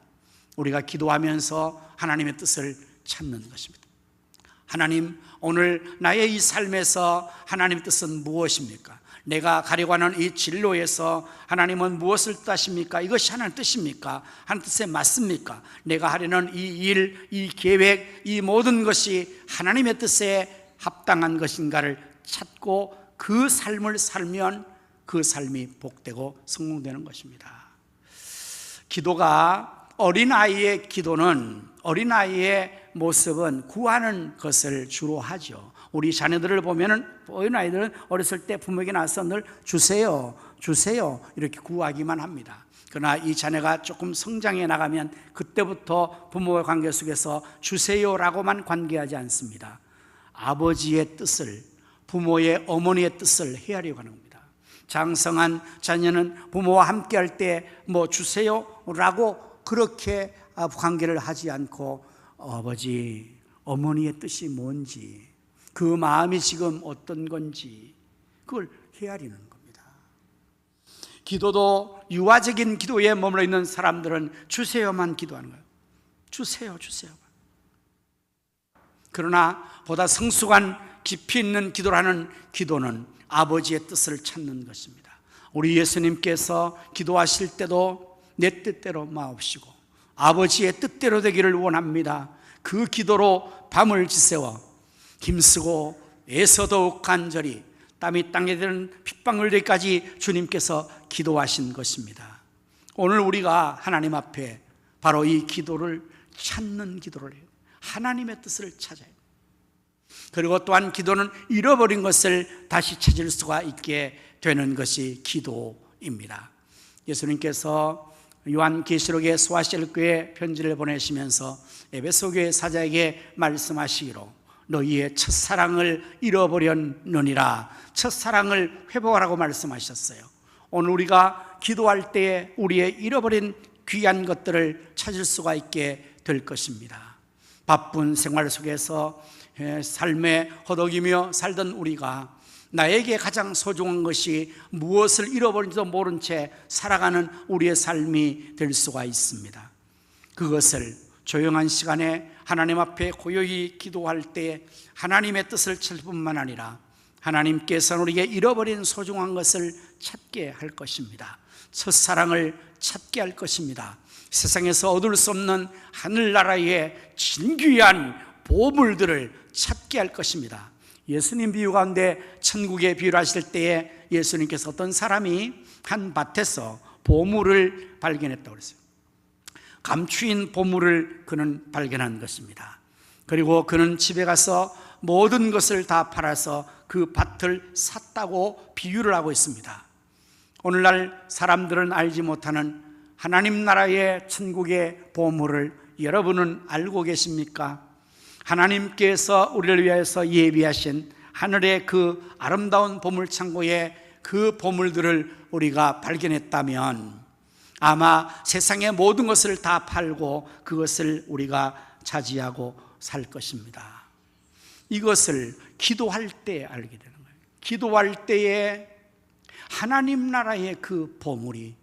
우리가 기도하면서 하나님의 뜻을 찾는 것입니다. 하나님, 오늘 나의 이 삶에서 하나님의 뜻은 무엇입니까? 내가 가려고 하는 이 진로에서 하나님은 무엇을 뜻하십니까? 이것이 하나님의 뜻입니까? 하나님의 뜻에 맞습니까? 내가 하려는 이 일, 이 계획, 이 모든 것이 하나님의 뜻에 합당한 것인가를 찾고 그 삶을 살면 그 삶이 복되고 성공되는 것입니다. 기도가 어린아이의 기도는 어린아이의 모습은 구하는 것을 주로 하죠. 우리 자녀들을 보면은 어린아이들은 어렸을 때 부모에게 나와서 늘 주세요, 주세요 이렇게 구하기만 합니다. 그러나 이 자녀가 조금 성장해 나가면 그때부터 부모의 관계 속에서 주세요라고만 관계하지 않습니다. 아버지의 뜻을, 부모의 어머니의 뜻을 헤아리고 하는 겁니다. 장성한 자녀는 부모와 함께 할 때 뭐 주세요라고 그렇게 관계를 하지 않고 아버지, 어머니의 뜻이 뭔지, 그 마음이 지금 어떤 건지 그걸 헤아리는 겁니다. 기도도 유아적인 기도에 머물러 있는 사람들은 주세요만 기도하는 거예요. 주세요, 주세요. 그러나 보다 성숙한 깊이 있는 기도를 하는 기도는 아버지의 뜻을 찾는 것입니다. 우리 예수님께서 기도하실 때도 내 뜻대로 마옵시고 아버지의 뜻대로 되기를 원합니다. 그 기도로 밤을 지새워 힘쓰고 애써 더욱 간절히 땀이 땅에 드는 핏방울 되기까지 주님께서 기도하신 것입니다. 오늘 우리가 하나님 앞에 바로 이 기도를 찾는 기도를 해요. 하나님의 뜻을 찾아요. 그리고 또한 기도는 잃어버린 것을 다시 찾을 수가 있게 되는 것이 기도입니다. 예수님께서 요한계시록의 소아시아 교회에 편지를 보내시면서 에베소 교회 사자에게 말씀하시기로 너희의 첫사랑을 잃어버렸느니라, 첫사랑을 회복하라고 말씀하셨어요. 오늘 우리가 기도할 때에 우리의 잃어버린 귀한 것들을 찾을 수가 있게 될 것입니다. 바쁜 생활 속에서 삶에 허덕이며 살던 우리가 나에게 가장 소중한 것이 무엇을 잃어버린지도 모른 채 살아가는 우리의 삶이 될 수가 있습니다. 그것을 조용한 시간에 하나님 앞에 고요히 기도할 때 하나님의 뜻을 찾을 뿐만 아니라 하나님께서는 우리에게 잃어버린 소중한 것을 찾게 할 것입니다. 첫사랑을 찾게 할 것입니다. 세상에서 얻을 수 없는 하늘나라의 진귀한 보물들을 찾게 할 것입니다. 예수님 비유 가운데 천국의 비유를 하실 때에 예수님께서 어떤 사람이 한 밭에서 보물을 발견했다고 그랬어요. 감추인 보물을 그는 발견한 것입니다. 그리고 그는 집에 가서 모든 것을 다 팔아서 그 밭을 샀다고 비유를 하고 있습니다. 오늘날 사람들은 알지 못하는 하나님 나라의 천국의 보물을 여러분은 알고 계십니까? 하나님께서 우리를 위해서 예비하신 하늘의 그 아름다운 보물창고에 그 보물들을 우리가 발견했다면 아마 세상의 모든 것을 다 팔고 그것을 우리가 차지하고 살 것입니다. 이것을 기도할 때 알게 되는 거예요. 기도할 때에 하나님 나라의 그 보물이,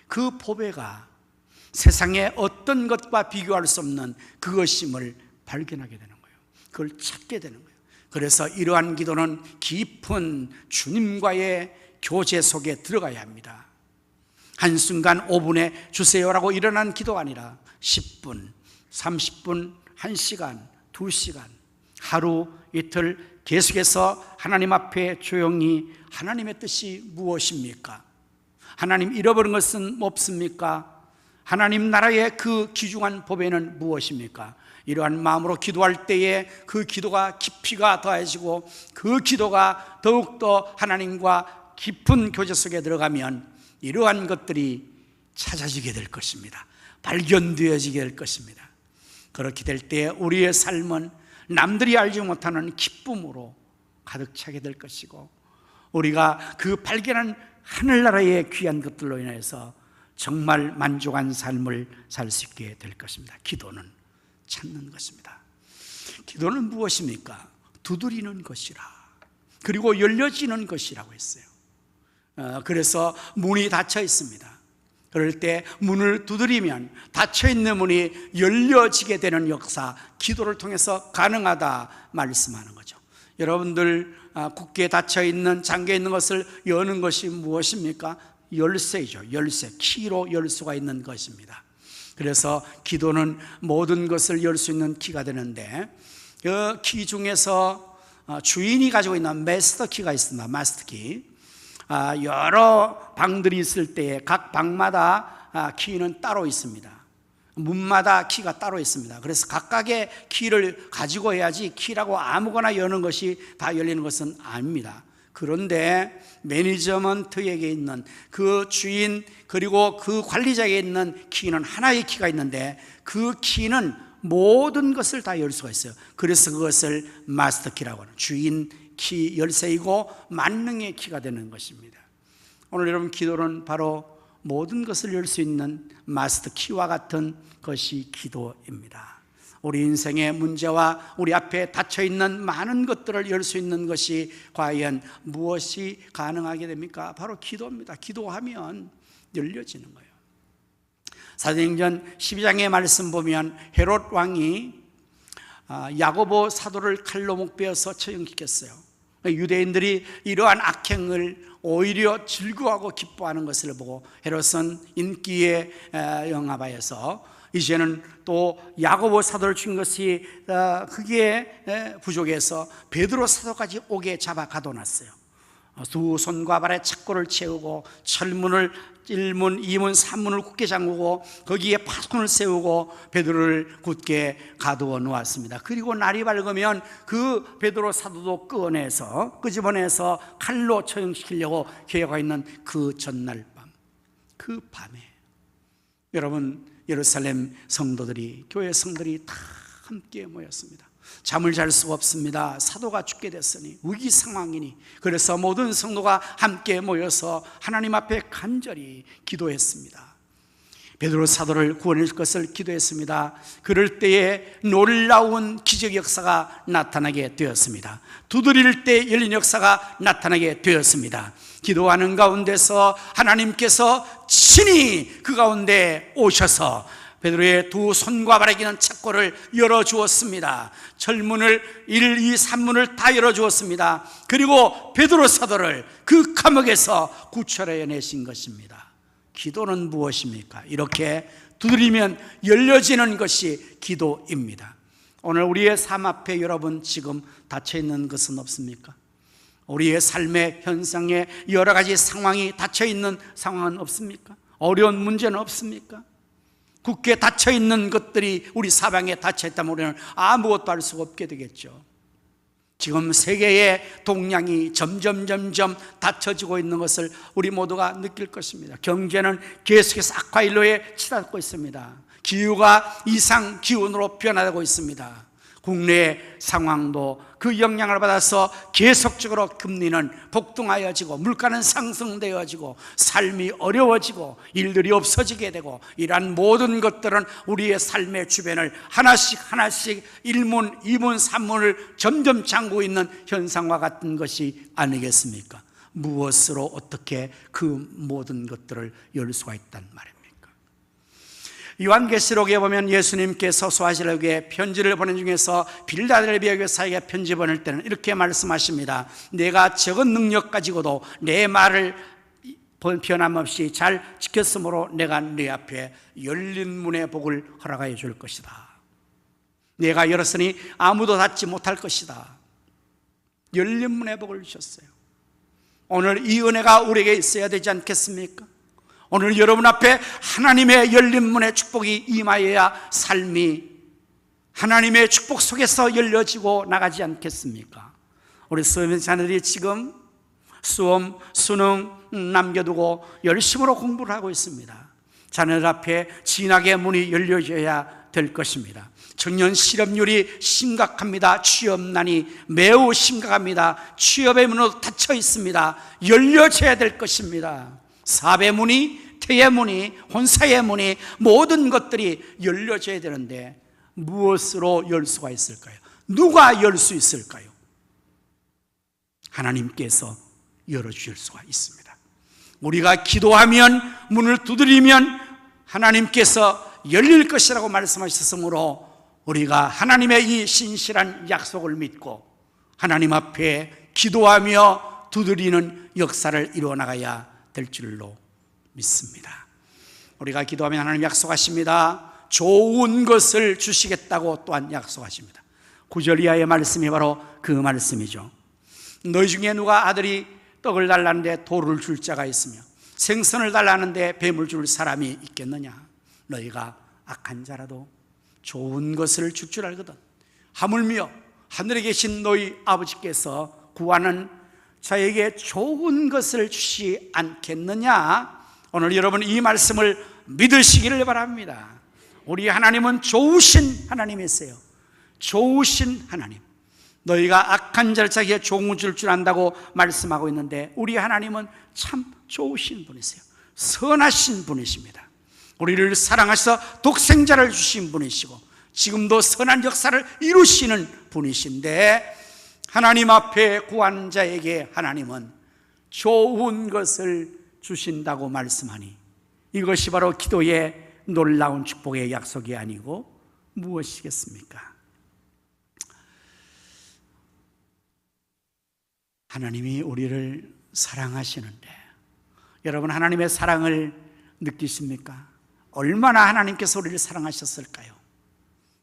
그 보배가 세상의 어떤 것과 비교할 수 없는 그것임을 발견하게 되는 거예요. 그걸 찾게 되는 거예요. 그래서 이러한 기도는 깊은 주님과의 교제 속에 들어가야 합니다. 한순간 5분에 주세요라고 일어난 기도가 아니라 10분, 30분, 1시간, 2시간, 하루, 이틀 계속해서 하나님 앞에 조용히 하나님의 뜻이 무엇입니까? 하나님 잃어버린 것은 없습니까? 하나님 나라의 그 귀중한 보배는 무엇입니까? 이러한 마음으로 기도할 때에 그 기도가 깊이가 더해지고 그 기도가 더욱더 하나님과 깊은 교제 속에 들어가면 이러한 것들이 찾아지게 될 것입니다. 발견되어지게 될 것입니다. 그렇게 될 때 우리의 삶은 남들이 알지 못하는 기쁨으로 가득 차게 될 것이고, 우리가 그 발견한 하늘나라의 귀한 것들로 인해서 정말 만족한 삶을 살 수 있게 될 것입니다. 기도는 찾는 것입니다. 기도는 무엇입니까? 두드리는 것이라, 그리고 열려지는 것이라고 했어요. 그래서 문이 닫혀 있습니다. 그럴 때 문을 두드리면 닫혀있는 문이 열려지게 되는 역사, 기도를 통해서 가능하다 말씀하는 거죠. 여러분들 굳게 닫혀있는, 잠겨있는 것을 여는 것이 무엇입니까? 열쇠이죠. 열쇠, 키로 열 수가 있는 것입니다. 그래서 기도는 모든 것을 열 수 있는 키가 되는데, 그 키 중에서 주인이 가지고 있는 마스터 키가 있습니다. 마스터 키. 여러 방들이 있을 때 각 방마다 키는 따로 있습니다. 문마다 키가 따로 있습니다. 그래서 각각의 키를 가지고 해야지 키라고 아무거나 여는 것이 다 열리는 것은 아닙니다. 그런데 매니저먼트에게 있는 그 주인, 그리고 그 관리자에게 있는 키는 하나의 키가 있는데, 그 키는 모든 것을 다 열 수가 있어요. 그래서 그것을 마스터 키라고 하는, 주인 키 열쇠이고 만능의 키가 되는 것입니다. 오늘 여러분, 기도는 바로 모든 것을 열 수 있는 마스터 키와 같은 것이 기도입니다. 우리 인생의 문제와 우리 앞에 닫혀있는 많은 것들을 열 수 있는 것이 과연 무엇이 가능하게 됩니까? 바로 기도입니다. 기도하면 열려지는 거예요. 사도행전 12장의 말씀 보면 헤롯 왕이 야고보 사도를 칼로 목베어서 처형시켰어요. 유대인들이 이러한 악행을 오히려 즐거워하고 기뻐하는 것을 보고 헤롯은 인기에 영합하여서 이제는 또 야고보 사도를 죽인 것이 그게 부족해서 베드로 사도까지 오게 잡아 가둬놨어요. 두 손과 발에 착고를 채우고 철문을 1문, 2문, 3문을 굳게 잠그고 거기에 파손을 세우고 베드로를 굳게 가두어 놓았습니다. 그리고 날이 밝으면 그 베드로 사도도 끄집어내서 칼로 처형시키려고 계획하고 있는 그 전날 밤, 그 밤에 여러분, 예루살렘 성도들이, 교회 성도들이 다 함께 모였습니다. 잠을 잘 수가 없습니다. 사도가 죽게 됐으니, 위기 상황이니. 그래서 모든 성도가 함께 모여서 하나님 앞에 간절히 기도했습니다. 베드로 사도를 구원할 것을 기도했습니다. 그럴 때에 놀라운 기적 역사가 나타나게 되었습니다. 두드릴 때 열린 역사가 나타나게 되었습니다. 기도하는 가운데서 하나님께서 친히 그 가운데 오셔서 베드로의 두 손과 발에 끼는 착고를 열어주었습니다. 철문을 1, 2, 3문을 다 열어주었습니다. 그리고 베드로 사도를 그 감옥에서 구출해내신 것입니다. 기도는 무엇입니까? 이렇게 두드리면 열려지는 것이 기도입니다. 오늘 우리의 삶 앞에 여러분 지금 닫혀있는 것은 없습니까? 우리의 삶의 현상에 여러 가지 상황이 닫혀있는 상황은 없습니까? 어려운 문제는 없습니까? 굳게 닫혀있는 것들이 우리 사방에 닫혀있다면 우리는 아무것도 할 수가 없게 되겠죠. 지금 세계의 동량이 점점 닫혀지고 있는 것을 우리 모두가 느낄 것입니다. 경제는 계속해서 악화일로에 치닫고 있습니다. 기후가 이상 기온으로 변화되고 있습니다. 국내 상황도 그 영향을 받아서 계속적으로 금리는 복등하여지고 물가는 상승되어지고 삶이 어려워지고 일들이 없어지게 되고, 이러한 모든 것들은 우리의 삶의 주변을 하나씩 1문, 2문, 3문을 점점 잠그고 있는 현상과 같은 것이 아니겠습니까? 무엇으로 어떻게 그 모든 것들을 열 수가 있단 말입니다. 요한계시록에 보면 예수님께서 소아시라에게 편지를 보낸 중에서 빌라델비아 교사에게 편지 보낼 때는 이렇게 말씀하십니다. 내가 적은 능력 가지고도 내 말을 변함없이 잘 지켰으므로 내가 네 앞에 열린 문의 복을 허락하여 줄 것이다. 내가 열었으니 아무도 닫지 못할 것이다. 열린 문의 복을 주셨어요. 오늘 이 은혜가 우리에게 있어야 되지 않겠습니까? 오늘 여러분 앞에 하나님의 열린 문의 축복이 임하여야 삶이 하나님의 축복 속에서 열려지고 나가지 않겠습니까? 우리 수험의 자녀들이 지금 수험, 수능 남겨두고 열심으로 공부를 하고 있습니다. 자녀들 앞에 진학의 문이 열려져야 될 것입니다. 청년 실업률이 심각합니다. 취업난이 매우 심각합니다. 취업의 문으로 닫혀 있습니다. 열려져야 될 것입니다. 사업의 문이, 태의 문이, 혼사의 문이, 모든 것들이 열려져야 되는데 무엇으로 열 수가 있을까요? 누가 열 수 있을까요? 하나님께서 열어주실 수가 있습니다. 우리가 기도하면, 문을 두드리면 하나님께서 열릴 것이라고 말씀하셨으므로 우리가 하나님의 이 신실한 약속을 믿고 하나님 앞에 기도하며 두드리는 역사를 이루어나가야 될 줄로 믿습니다. 우리가 기도하면 하나님 약속하십니다. 좋은 것을 주시겠다고 또한 약속하십니다. 9절 이하의 말씀이 바로 그 말씀이죠. 너희 중에 누가 아들이 떡을 달라는데 돌을 줄 자가 있으며 생선을 달라는데 뱀을 줄 사람이 있겠느냐? 너희가 악한 자라도 좋은 것을 줄 줄 알거든. 하물며 하늘에 계신 너희 아버지께서 구하는 자에게 좋은 것을 주시지 않겠느냐? 오늘 여러분 이 말씀을 믿으시기를 바랍니다. 우리 하나님은 좋으신 하나님이세요. 좋으신 하나님. 너희가 악한 자를 자기가 좋은 것을 줄 안다고 말씀하고 있는데 우리 하나님은 참 좋으신 분이세요. 선하신 분이십니다. 우리를 사랑하셔서 독생자를 주신 분이시고 지금도 선한 역사를 이루시는 분이신데 하나님 앞에 구하는 자에게 하나님은 좋은 것을 주신다고 말씀하니 이것이 바로 기도의 놀라운 축복의 약속이 아니고 무엇이겠습니까? 하나님이 우리를 사랑하시는데 여러분 하나님의 사랑을 느끼십니까? 얼마나 하나님께서 우리를 사랑하셨을까요?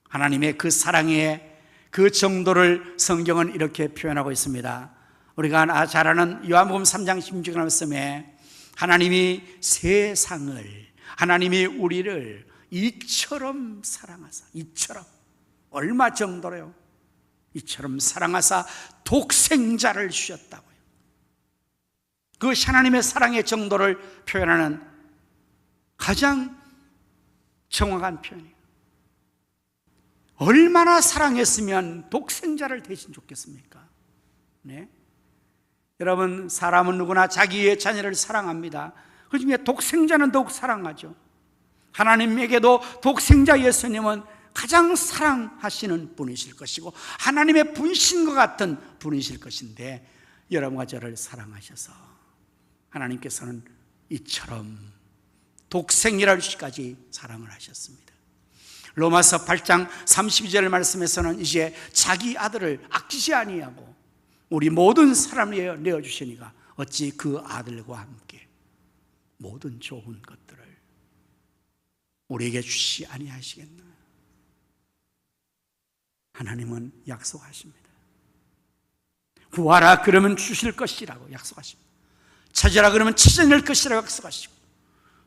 하나님의 그 사랑의 그 정도를 성경은 이렇게 표현하고 있습니다. 우리가 잘 아는 요한복음 3장 16절 말씀에 하나님이 세상을, 하나님이 우리를 이처럼 사랑하사, 이처럼, 얼마 정도로요? 이처럼 사랑하사 독생자를 주셨다고요. 그것이 하나님의 사랑의 정도를 표현하는 가장 정확한 표현이에요. 얼마나 사랑했으면 독생자를 대신 줬겠습니까? 네? 여러분, 사람은 누구나 자기의 자녀를 사랑합니다. 그 중에 독생자는 더욱 사랑하죠. 하나님에게도 독생자 예수님은 가장 사랑하시는 분이실 것이고 하나님의 분신과 같은 분이실 것인데 여러분과 저를 사랑하셔서 하나님께서는 이처럼 독생이라기까지 사랑을 하셨습니다. 로마서 8장 32절 말씀에서는 이제 자기 아들을 아끼지 아니하고 우리 모든 사람을 내어주시니까 어찌 그 아들과 함께 모든 좋은 것들을 우리에게 주시지 아니하시겠나? 하나님은 약속하십니다. 구하라 그러면 주실 것이라고 약속하십니다. 찾으라 그러면 찾아낼 것이라고 약속하시고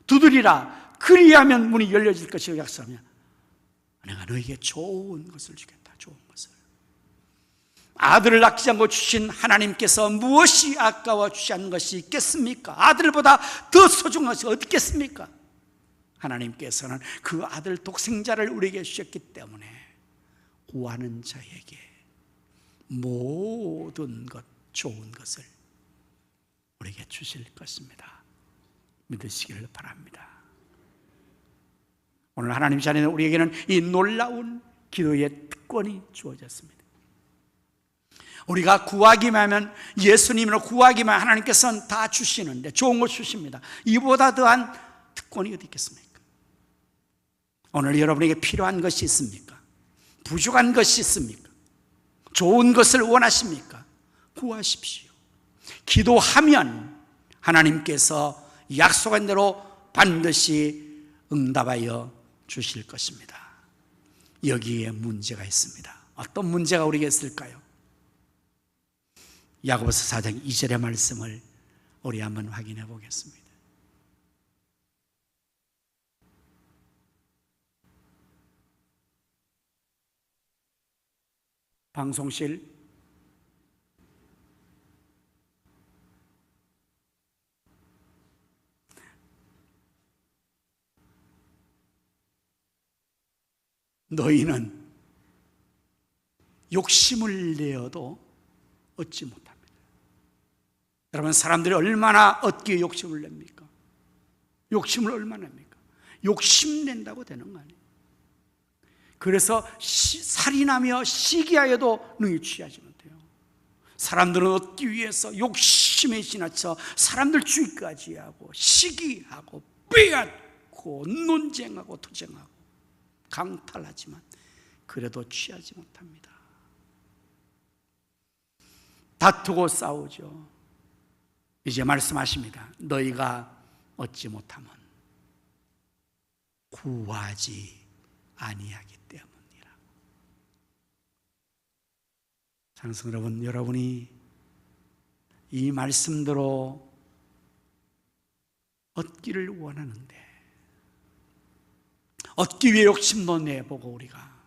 두드리라 그리하면 문이 열려질 것이라고 약속하며 내가 너에게 좋은 것을 주겠다. 좋은 것을. 아들을 아끼지 않고 주신 하나님께서 무엇이 아까워 주지 않는 것이 있겠습니까? 아들보다 더 소중한 것이 어디 있겠습니까? 하나님께서는 그 아들 독생자를 우리에게 주셨기 때문에 구하는 자에게 모든 것 좋은 것을 우리에게 주실 것입니다. 믿으시기를 바랍니다. 오늘 하나님 자녀는 우리에게는 이 놀라운 기도의 특권이 주어졌습니다. 우리가 구하기만 하면 예수님으로 구하기만 하나님께서는 다 주시는데 좋은 것 주십니다. 이보다 더한 특권이 어디 있겠습니까? 오늘 여러분에게 필요한 것이 있습니까? 부족한 것이 있습니까? 좋은 것을 원하십니까? 구하십시오. 기도하면 하나님께서 약속한 대로 반드시 응답하여 주실 것입니다. 여기에 문제가 있습니다. 어떤 문제가 우리에게 있을까요? 야고보서 4장 2절의 말씀을 우리 한번 확인해 보겠습니다. 방송실 너희는 욕심을 내어도 얻지 못합니다. 여러분, 사람들이 얼마나 얻기에 욕심을 냅니까? 욕심을 얼마나 냅니까? 욕심 낸다고 되는 거 아니에요. 그래서 살인하며 시기하여도 능히 취하지 못해요. 사람들은 얻기 위해서 욕심에 지나쳐 사람들 주의까지 하고 시기하고 빼앗고 논쟁하고 투쟁하고 강탈하지만 그래도 취하지 못합니다. 다투고 싸우죠. 이제 말씀하십니다. 너희가 얻지 못하면 구하지 아니하기 때문이라. 장성 여러분, 여러분이 이 말씀대로 얻기를 원하는데 얻기 위해 욕심도 내보고 우리가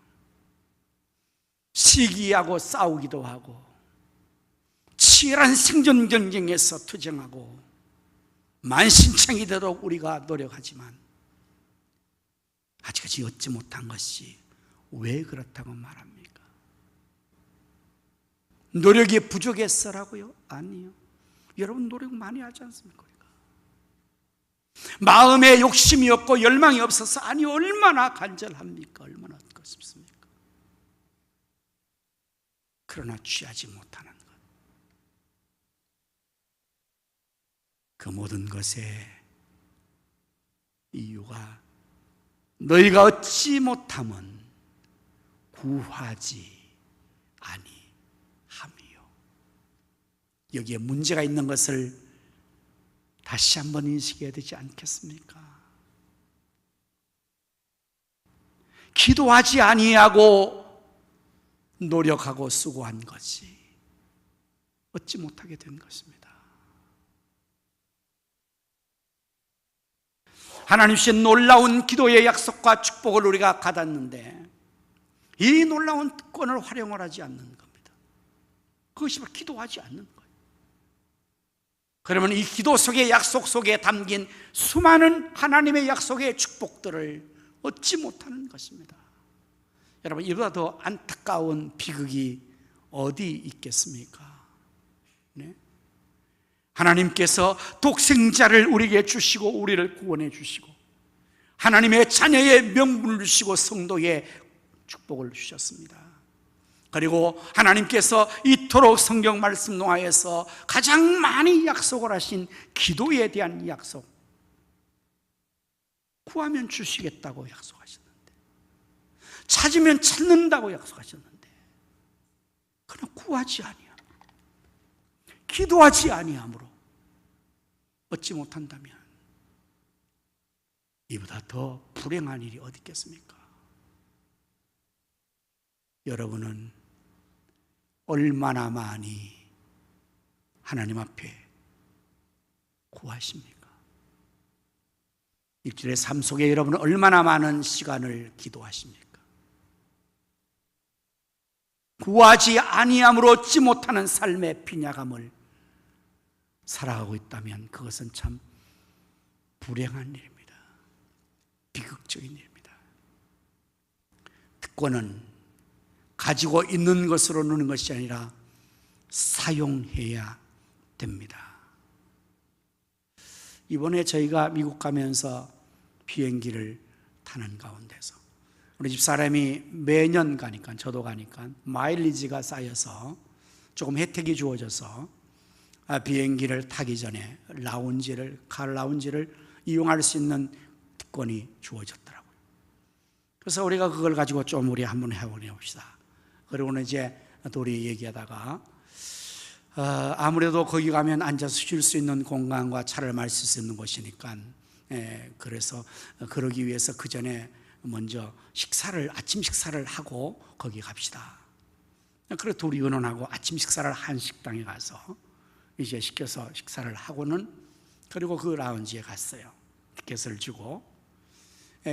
시기하고 싸우기도 하고 치열한 생존 경쟁에서 투쟁하고 만신창이 되도록 우리가 노력하지만 아직까지 얻지 못한 것이 왜 그렇다고 말합니까? 노력이 부족했어라고요? 아니요. 여러분 노력 많이 하지 않습니까? 마음에 욕심이 없고 열망이 없어서 아니 얼마나 간절합니까? 얼마나 얻고 싶습니까? 그러나 취하지 못하는 것, 그 모든 것의 이유가 너희가 얻지 못함은 구하지 아니함이요. 여기에 문제가 있는 것을 다시 한번 인식해야 되지 않겠습니까? 기도하지 아니하고 노력하고 수고한 것이 얻지 못하게 된 것입니다. 하나님 주신 놀라운 기도의 약속과 축복을 우리가 받았는데 이 놀라운 특권을 활용을 하지 않는 겁니다. 그것이 바로 기도하지 않는 거예요. 그러면 이 기도 속의 약속 속에 담긴 수많은 하나님의 약속의 축복들을 얻지 못하는 것입니다. 여러분, 이보다 더 안타까운 비극이 어디 있겠습니까? 네? 하나님께서 독생자를 우리에게 주시고 우리를 구원해 주시고 하나님의 자녀의 명분을 주시고 성도의 축복을 주셨습니다. 그리고 하나님께서 이토록 성경 말씀 농하에서 가장 많이 약속을 하신 기도에 대한 약속, 구하면 주시겠다고 약속하셨는데, 찾으면 찾는다고 약속하셨는데, 그러나 구하지 아니함, 기도하지 아니함으로 얻지 못한다면 이보다 더 불행한 일이 어디 있겠습니까? 여러분은 얼마나 많이 하나님 앞에 구하십니까? 일주일의 삶 속에 여러분은 얼마나 많은 시간을 기도하십니까? 구하지 아니함으로 얻지 못하는 삶의 빈약함을 살아가고 있다면 그것은 참 불행한 일입니다. 비극적인 일입니다. 특권은 가지고 있는 것으로 누는 것이 아니라 사용해야 됩니다. 이번에 저희가 미국 가면서 비행기를 타는 가운데서 우리 집사람이 매년 가니까, 저도 가니까 마일리지가 쌓여서 조금 혜택이 주어져서 비행기를 타기 전에 카 라운지를 이용할 수 있는 특권이 주어졌더라고요. 그래서 우리가 그걸 가지고 좀 우리 한번 해보내 봅시다. 그리고는 이제 둘이 얘기하다가 아무래도 거기 가면 앉아서 쉴 수 있는 공간과 차를 마실 수 있는 곳이니까 그래서 그러기 위해서 그 전에 먼저 아침 식사를 하고 거기 갑시다. 그래 둘이 의논하고 아침 식사를 한 식당에 가서 이제 시켜서 식사를 하고는 그리고 그 라운지에 갔어요. 티켓을 주고.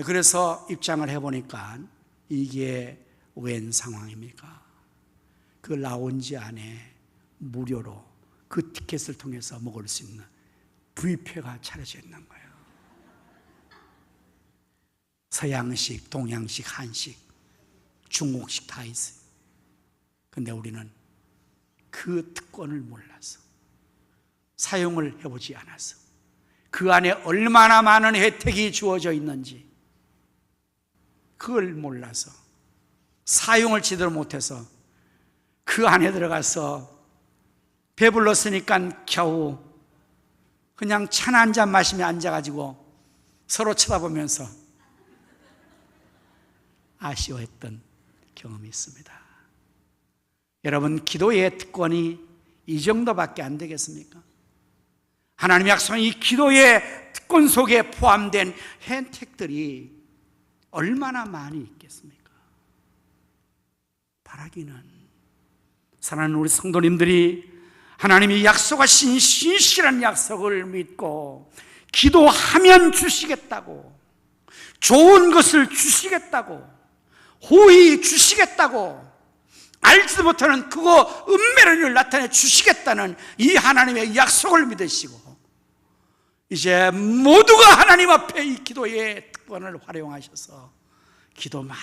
그래서 입장을 해보니까 이게 웬 상황입니까? 그 라운지 안에 무료로 그 티켓을 통해서 먹을 수 있는 뷔페가 차려져 있는 거예요. 서양식, 동양식, 한식, 중국식 다 있어요. 근데 우리는 그 특권을 몰라서, 사용을 해보지 않아서, 그 안에 얼마나 많은 혜택이 주어져 있는지 그걸 몰라서, 사용을 제대로 못해서 그 안에 들어가서 배불렀으니까 겨우 그냥 찬 한 잔 마시며 앉아가지고 서로 쳐다보면서 아쉬워했던 경험이 있습니다. 여러분, 기도의 특권이 이 정도밖에 안 되겠습니까? 하나님의 약속은 이 기도의 특권 속에 포함된 혜택들이 얼마나 많이 있겠습니까? 바라기는, 사랑하는 우리 성도님들이 하나님이 약속하신 신실한 약속을 믿고 기도하면 주시겠다고, 좋은 것을 주시겠다고, 호의 주시겠다고, 알지도 못하는 그거 은혜를 나타내 주시겠다는 이 하나님의 약속을 믿으시고, 이제 모두가 하나님 앞에 이 기도의 특권을 활용하셔서 기도 많이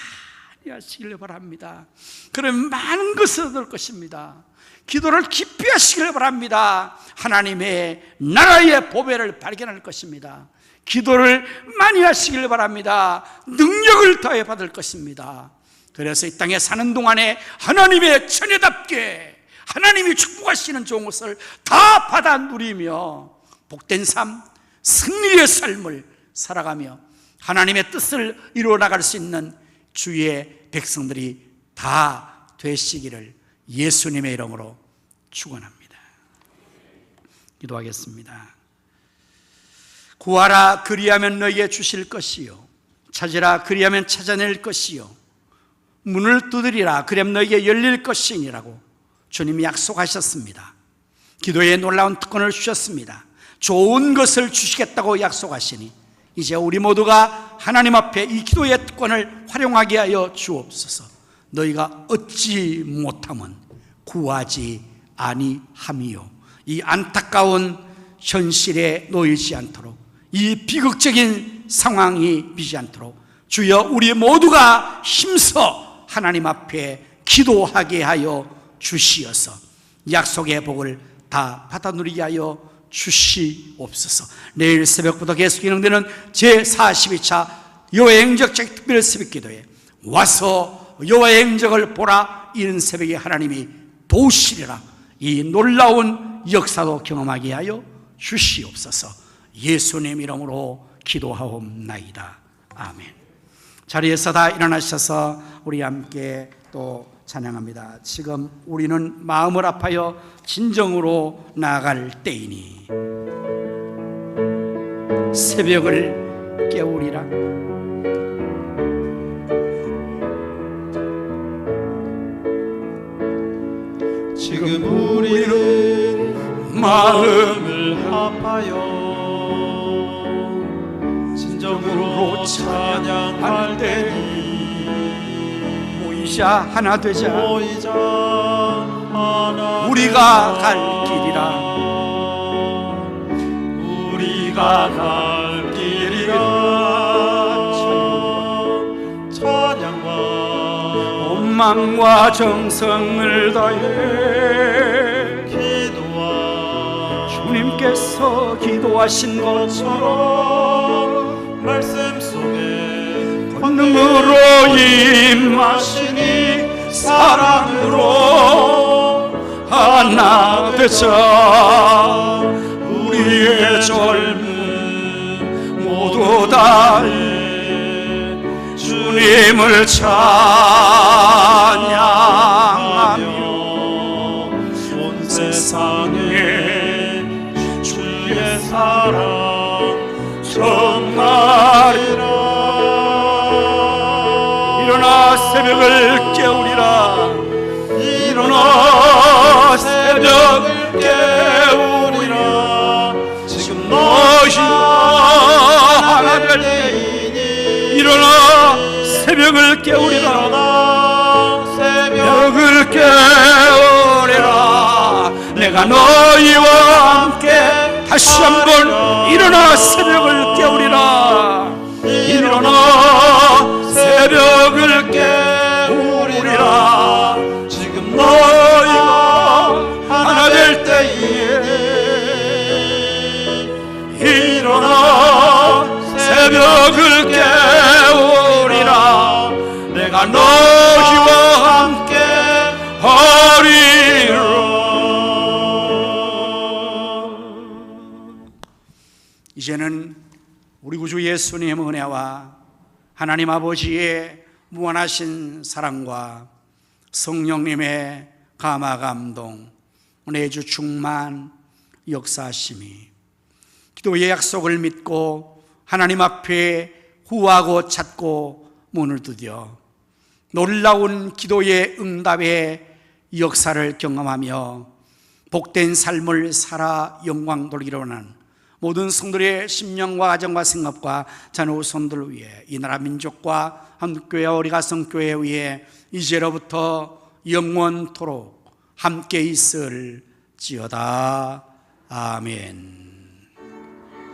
하시길 바랍니다. 그럼 많은 것을 얻을 것입니다. 기도를 깊이 하시길 바랍니다. 하나님의 나라의 보배를 발견할 것입니다. 기도를 많이 하시길 바랍니다. 능력을 더해 받을 것입니다. 그래서 이 땅에 사는 동안에 하나님의 처녀답게 하나님이 축복하시는 좋은 것을 다 받아 누리며 복된 삶, 승리의 삶을 살아가며 하나님의 뜻을 이루어 나갈 수 있는 주의 백성들이 다 되시기를 예수님의 이름으로 축원합니다. 기도하겠습니다. 구하라 그리하면 너희에게 주실 것이요, 찾으라 그리하면 찾아낼 것이요, 문을 두드리라 그리하면 너희에게 열릴 것이니라고 주님이 약속하셨습니다. 기도에 놀라운 특권을 주셨습니다. 좋은 것을 주시겠다고 약속하시니 이제 우리 모두가 하나님 앞에 이 기도의 특권을 활용하게 하여 주옵소서. 너희가 얻지 못하면 구하지 아니함이요, 이 안타까운 현실에 놓이지 않도록, 이 비극적인 상황이 비지 않도록 주여 우리 모두가 힘써 하나님 앞에 기도하게 하여 주시어서 약속의 복을 다 받아 누리게 하여 주시옵소서. 내일 새벽부터 계속 진행되는 제42차 여호와의 행적 특별 새벽기도에 와서 여호와의 행적을 보라, 이른 새벽에 하나님이 도우시리라. 이 놀라운 역사도 경험하게 하여 주시옵소서. 예수님 이름으로 기도하옵나이다. 아멘. 자리에서 다 일어나셔서 우리 함께 또 찬양합니다. 지금 우리는 마음을 아파여 진정으로 나아갈 때이니 새벽을 깨우리라. 지금 우리는 마음을 아파요 진정으로 찬양할 때니 모이자 하나 되자. 모이자 하나 우리가 갈 길이라. 우리가 갈 길이라. 찬양과 온 마음과 정성을 다해 기도와 주님께서 기도하신 것처럼 말씀 속에 권능으로 임하시니 사랑으로 하나 되자. 우리의 젊음 모두 다해 주님을 찬양하며 온 세상에 주의 사랑 전하리라. 일어나 새벽을 깨우리라. 일어나 새벽을 깨우리라. 지금 너희가 하나 될 때이니 일어나 새벽을 깨우리라. 일어나 새벽을 새벽을 깨우리라. 내가 너희와 함께 다시 한번 일어나 새벽을 깨우리라. 일어나 새벽을 깨우리라. 지금 너희가 하나 될 때에 일어나 새벽을 깨우리라. 내가 너희와 함께 하리라. 이제는 우리 구주 예수님의 은혜와 하나님 아버지의 무한하신 사랑과 성령님의 감화 감동, 은혜주 충만 역사하심이 기도의 약속을 믿고 하나님 앞에 구하고 찾고 문을 두드려 놀라운 기도의 응답의 역사를 경험하며 복된 삶을 살아 영광 돌리기로 하는 모든 성도들의 심령과 가정과 생업과 자녀 후손들을 위해 이 나라 민족과 한국교회와 우리 가성교회에 위해 이제로부터 영원토록 함께 있을지어다. 아멘.